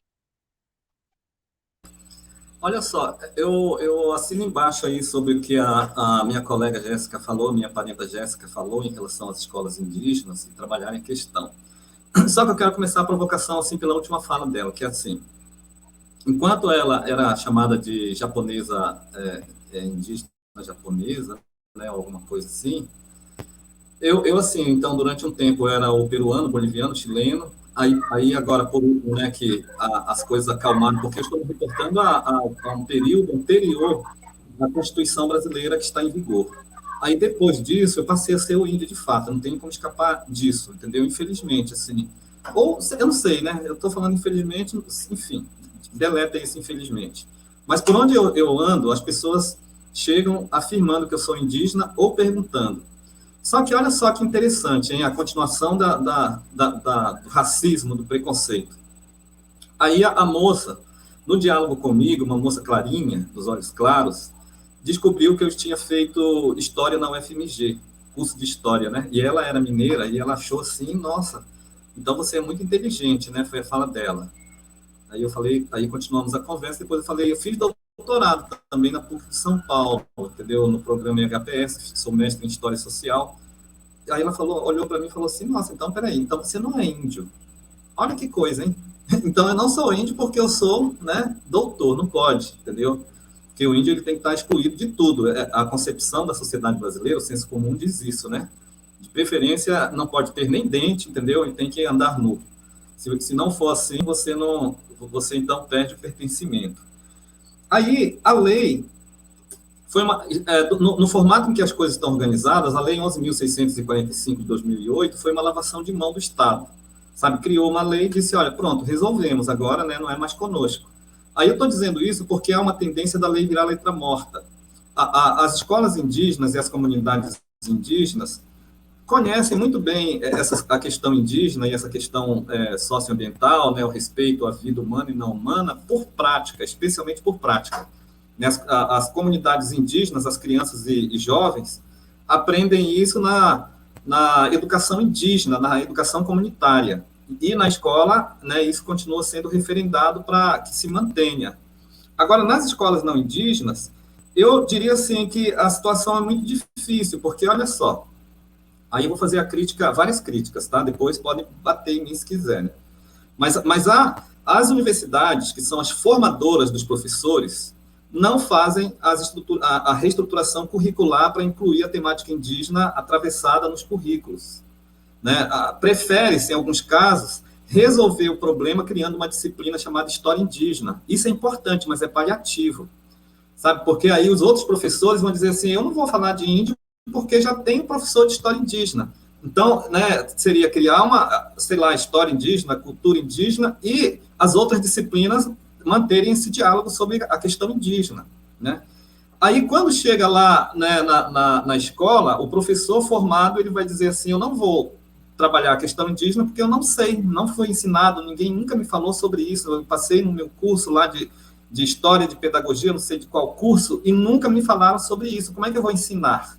Olha só, eu assino embaixo aí sobre o que a minha colega Jéssica falou, minha parenta Jéssica falou em relação às escolas indígenas e trabalhar em questão. Só que eu quero começar a provocação assim pela última fala dela, que é assim, enquanto ela era chamada de japonesa, indígena japonesa, né, alguma coisa assim, eu assim, então, durante um tempo era o peruano, boliviano, chileno, aí agora, por último, né, que as coisas acalmaram, porque eu estou me reportando a um período anterior à Constituição brasileira que está em vigor. Aí, depois disso, eu passei a ser o índio de fato, não tenho como escapar disso, entendeu? Infelizmente, assim. Ou, eu não sei, né? Eu estou falando infelizmente, enfim, deleta isso, infelizmente. Mas por onde eu ando, as pessoas chegam afirmando que eu sou indígena ou perguntando. Só que olha só que interessante, hein? A continuação do racismo, do preconceito. Aí a moça, no diálogo comigo, uma moça clarinha, dos olhos claros, descobriu que eu tinha feito história na UFMG, curso de história, né? E ela era mineira e ela achou assim, nossa, então você é muito inteligente, né? Foi a fala dela. Aí eu falei, aí continuamos a conversa, depois eu falei, eu fiz doutorado também na PUC de São Paulo, entendeu? No programa HPS, sou mestre em História Social. Aí ela falou, olhou para mim e falou assim, nossa, então peraí, então você não é índio. Olha que coisa, hein? Então eu não sou índio porque eu sou, né, doutor, não pode, entendeu? Porque o índio ele tem que estar excluído de tudo. A concepção da sociedade brasileira, o senso comum diz isso, né? De preferência, não pode ter nem dente, entendeu? E tem que andar nu. Se não for assim, você então perde o pertencimento. Aí, a lei foi no formato em que as coisas estão organizadas, a Lei 11.645 de 2008 foi uma lavação de mão do Estado. Sabe, criou uma lei e disse, olha, pronto, resolvemos agora, né, não é mais conosco. Aí eu estou dizendo isso porque há uma tendência da lei virar letra morta. As escolas indígenas e as comunidades indígenas conhecem muito bem a questão indígena e essa questão socioambiental, né, o respeito à vida humana e não humana, por prática, especialmente por prática. As comunidades indígenas, as crianças e jovens, aprendem isso na educação indígena, na educação comunitária. E na escola, né, isso continua sendo referendado para que se mantenha. Agora, nas escolas não indígenas, eu diria assim que a situação é muito difícil, porque, olha só, aí eu vou fazer várias críticas, tá? Depois podem bater em mim se quiserem. Mas as universidades, que são as formadoras dos professores, não fazem a reestruturação curricular para incluir a temática indígena atravessada nos currículos. Né? Prefere-se, em alguns casos, resolver o problema criando uma disciplina chamada História Indígena. Isso é importante, mas é paliativo. Sabe? Porque aí os outros professores vão dizer assim, eu não vou falar de índio porque já tem um professor de História Indígena. Então, né, seria criar uma, sei lá, História Indígena, Cultura Indígena e as outras disciplinas manterem esse diálogo sobre a questão indígena, né? Aí, quando chega lá, né, na escola, o professor formado ele vai dizer assim, eu não vou trabalhar a questão indígena porque eu não sei, não foi ensinado, ninguém nunca me falou sobre isso, eu passei no meu curso lá de História, de Pedagogia, não sei de qual curso, e nunca me falaram sobre isso, como é que eu vou ensinar?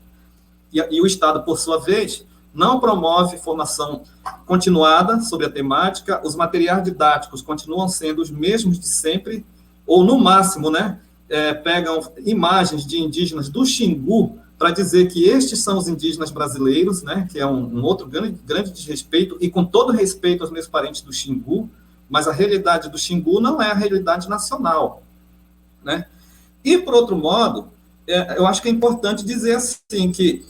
E o Estado, por sua vez, não promove formação continuada sobre a temática, os materiais didáticos continuam sendo os mesmos de sempre, ou no máximo, né, pegam imagens de indígenas do Xingu para dizer que estes são os indígenas brasileiros, né, que é um outro grande desrespeito, e com todo respeito aos meus parentes do Xingu, mas a realidade do Xingu não é a realidade nacional, né? E, por outro modo, eu acho que é importante dizer assim, que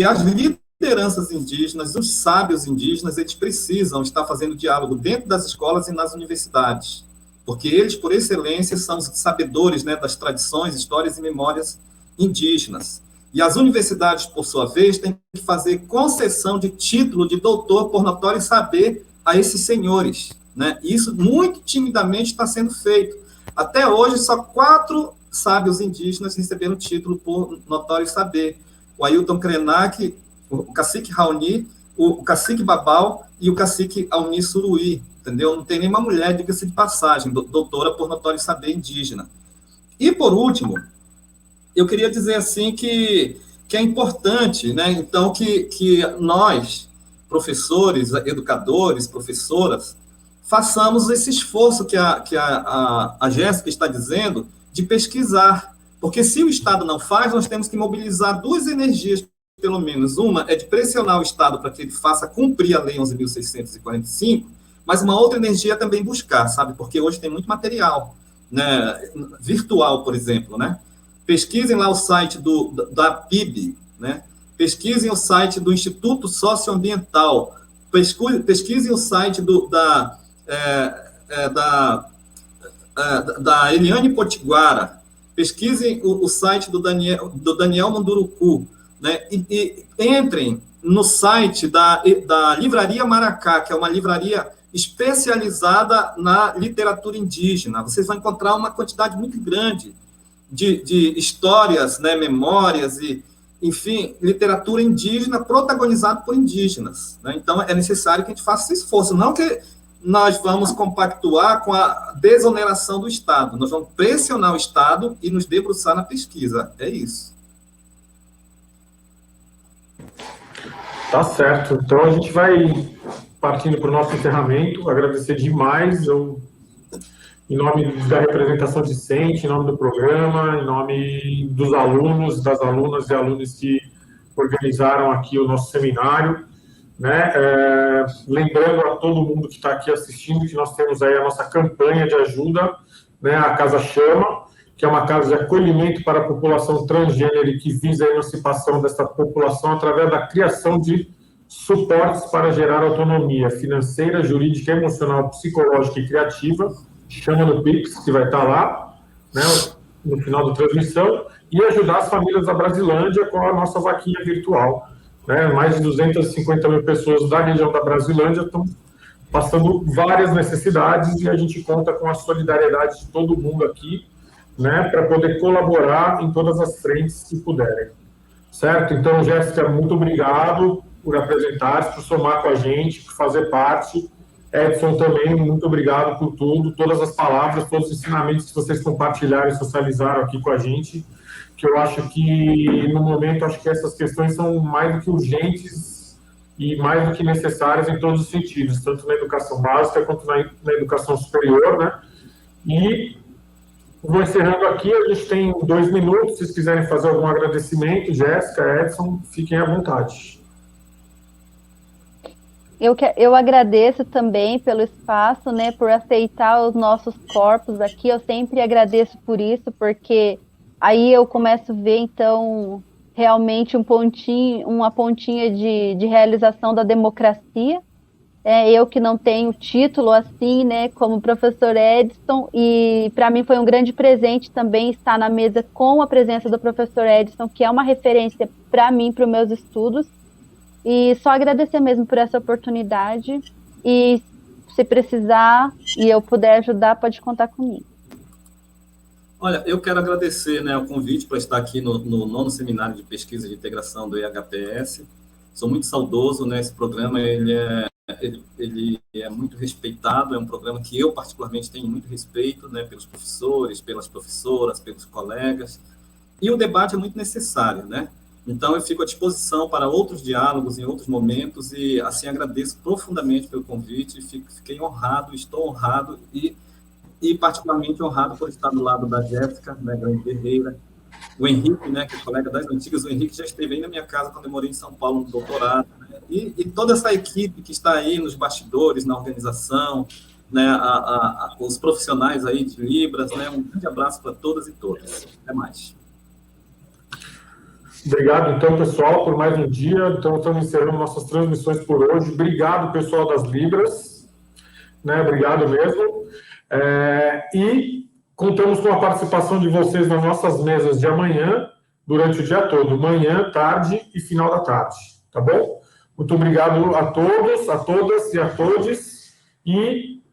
as lideranças indígenas, os sábios indígenas, eles precisam estar fazendo diálogo dentro das escolas e nas universidades, porque eles, por excelência, são os sabedores, né, das tradições, histórias e memórias indígenas. E as universidades, por sua vez, têm que fazer concessão de título de doutor por notório saber a esses senhores, né? E isso muito timidamente está sendo feito. Até hoje, só 4 sábios indígenas receberam título por notório saber. O Ailton Krenak, o cacique Raoni, o cacique Babau e o cacique Almi Suruí, entendeu? Não tem nenhuma mulher, diga-se de passagem, doutora por notório saber indígena. E, por último, eu queria dizer assim que é importante, né? Então, que nós, professores, educadores, professoras, façamos esse esforço que a Jéssica está dizendo de pesquisar, porque se o Estado não faz, nós temos que mobilizar 2 energias, pelo menos. Uma é de pressionar o Estado para que ele faça cumprir a Lei 11.645, mas uma outra energia é também buscar, sabe? Porque hoje tem muito material, né? Virtual, por exemplo, né? Pesquisem lá o site da PIB, né? Pesquisem o site do Instituto Socioambiental, pesquisem o site da Eliane Potiguara, pesquisem o site do Daniel Munduruku, né? E entrem no site da Livraria Maracá, que é uma livraria especializada na literatura indígena. Vocês vão encontrar uma quantidade muito grande de histórias, né, memórias e, enfim, literatura indígena protagonizada por indígenas, né? Então, é necessário que a gente faça esse esforço. Não que nós vamos compactuar com a desoneração do Estado. Nós vamos pressionar o Estado e nos debruçar na pesquisa. É isso. Tá certo. Então, a gente vai partindo para o nosso encerramento. Agradecer demais, em nome da representação discente, em nome do programa, em nome dos alunos, das alunas e alunos que organizaram aqui o nosso seminário, né? Lembrando a todo mundo que está aqui assistindo que nós temos aí a nossa campanha de ajuda, né? A Casa Chama, que é uma casa de acolhimento para a população transgênero e que visa a emancipação dessa população através da criação de suportes para gerar autonomia financeira, jurídica, emocional, psicológica e criativa. Chama no Pix, que vai estar lá, né, no final da transmissão, e ajudar as famílias da Brasilândia com a nossa vaquinha virtual, né? Mais de 250 mil pessoas da região da Brasilândia estão passando várias necessidades e a gente conta com a solidariedade de todo mundo aqui, né, para poder colaborar em todas as frentes que puderem. Certo? Então, Jéssica, muito obrigado por apresentar, por somar com a gente, por fazer parte. Edson também, muito obrigado por tudo, todas as palavras, todos os ensinamentos que vocês compartilharam e socializaram aqui com a gente, que eu acho que, no momento, acho que essas questões são mais do que urgentes e mais do que necessárias em todos os sentidos, tanto na educação básica quanto na educação superior, né? E vou encerrando aqui, a gente tem 2 minutos, se vocês quiserem fazer algum agradecimento, Jéssica, Edson, fiquem à vontade. Eu agradeço também pelo espaço, né, por aceitar os nossos corpos aqui. Eu sempre agradeço por isso, porque aí eu começo a ver, então, realmente uma pontinha de realização da democracia. Eu que não tenho título assim, né, como o professor Edson, e para mim foi um grande presente também estar na mesa com a presença do professor Edson, que é uma referência para mim, para os meus estudos. E só agradecer mesmo por essa oportunidade. E se precisar e eu puder ajudar, pode contar comigo. Olha, eu quero agradecer, né, o convite para estar aqui no 9º Seminário de Pesquisa de Integração do IHPS. Sou muito saudoso, né? Esse programa ele é muito respeitado, é um programa que eu particularmente tenho muito respeito, né, pelos professores, pelas professoras, pelos colegas. E o debate é muito necessário, né? Então, eu fico à disposição para outros diálogos em outros momentos e, assim, agradeço profundamente pelo convite, fiquei honrado, estou honrado e particularmente honrado por estar do lado da Jéssica, né, grande guerreira, o Henrique, né, que é colega das antigas, o Henrique já esteve aí na minha casa quando eu morei em São Paulo no doutorado, né, e toda essa equipe que está aí nos bastidores, na organização, né, os profissionais aí de Libras, né, um grande abraço para todas e todos. Até mais. Obrigado, então, pessoal, por mais um dia. Então, estamos encerrando nossas transmissões por hoje. Obrigado, pessoal das Libras, né? Obrigado mesmo. E contamos com a participação de vocês nas nossas mesas de amanhã, durante o dia todo, manhã, tarde e final da tarde, tá bom? Muito obrigado a todos, a todas e a todos. E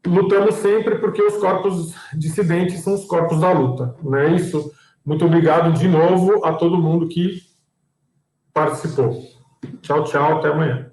lutamos sempre porque os corpos dissidentes são os corpos da luta. Não é isso? Muito obrigado de novo a todo mundo que participou. Tchau, tchau, até amanhã.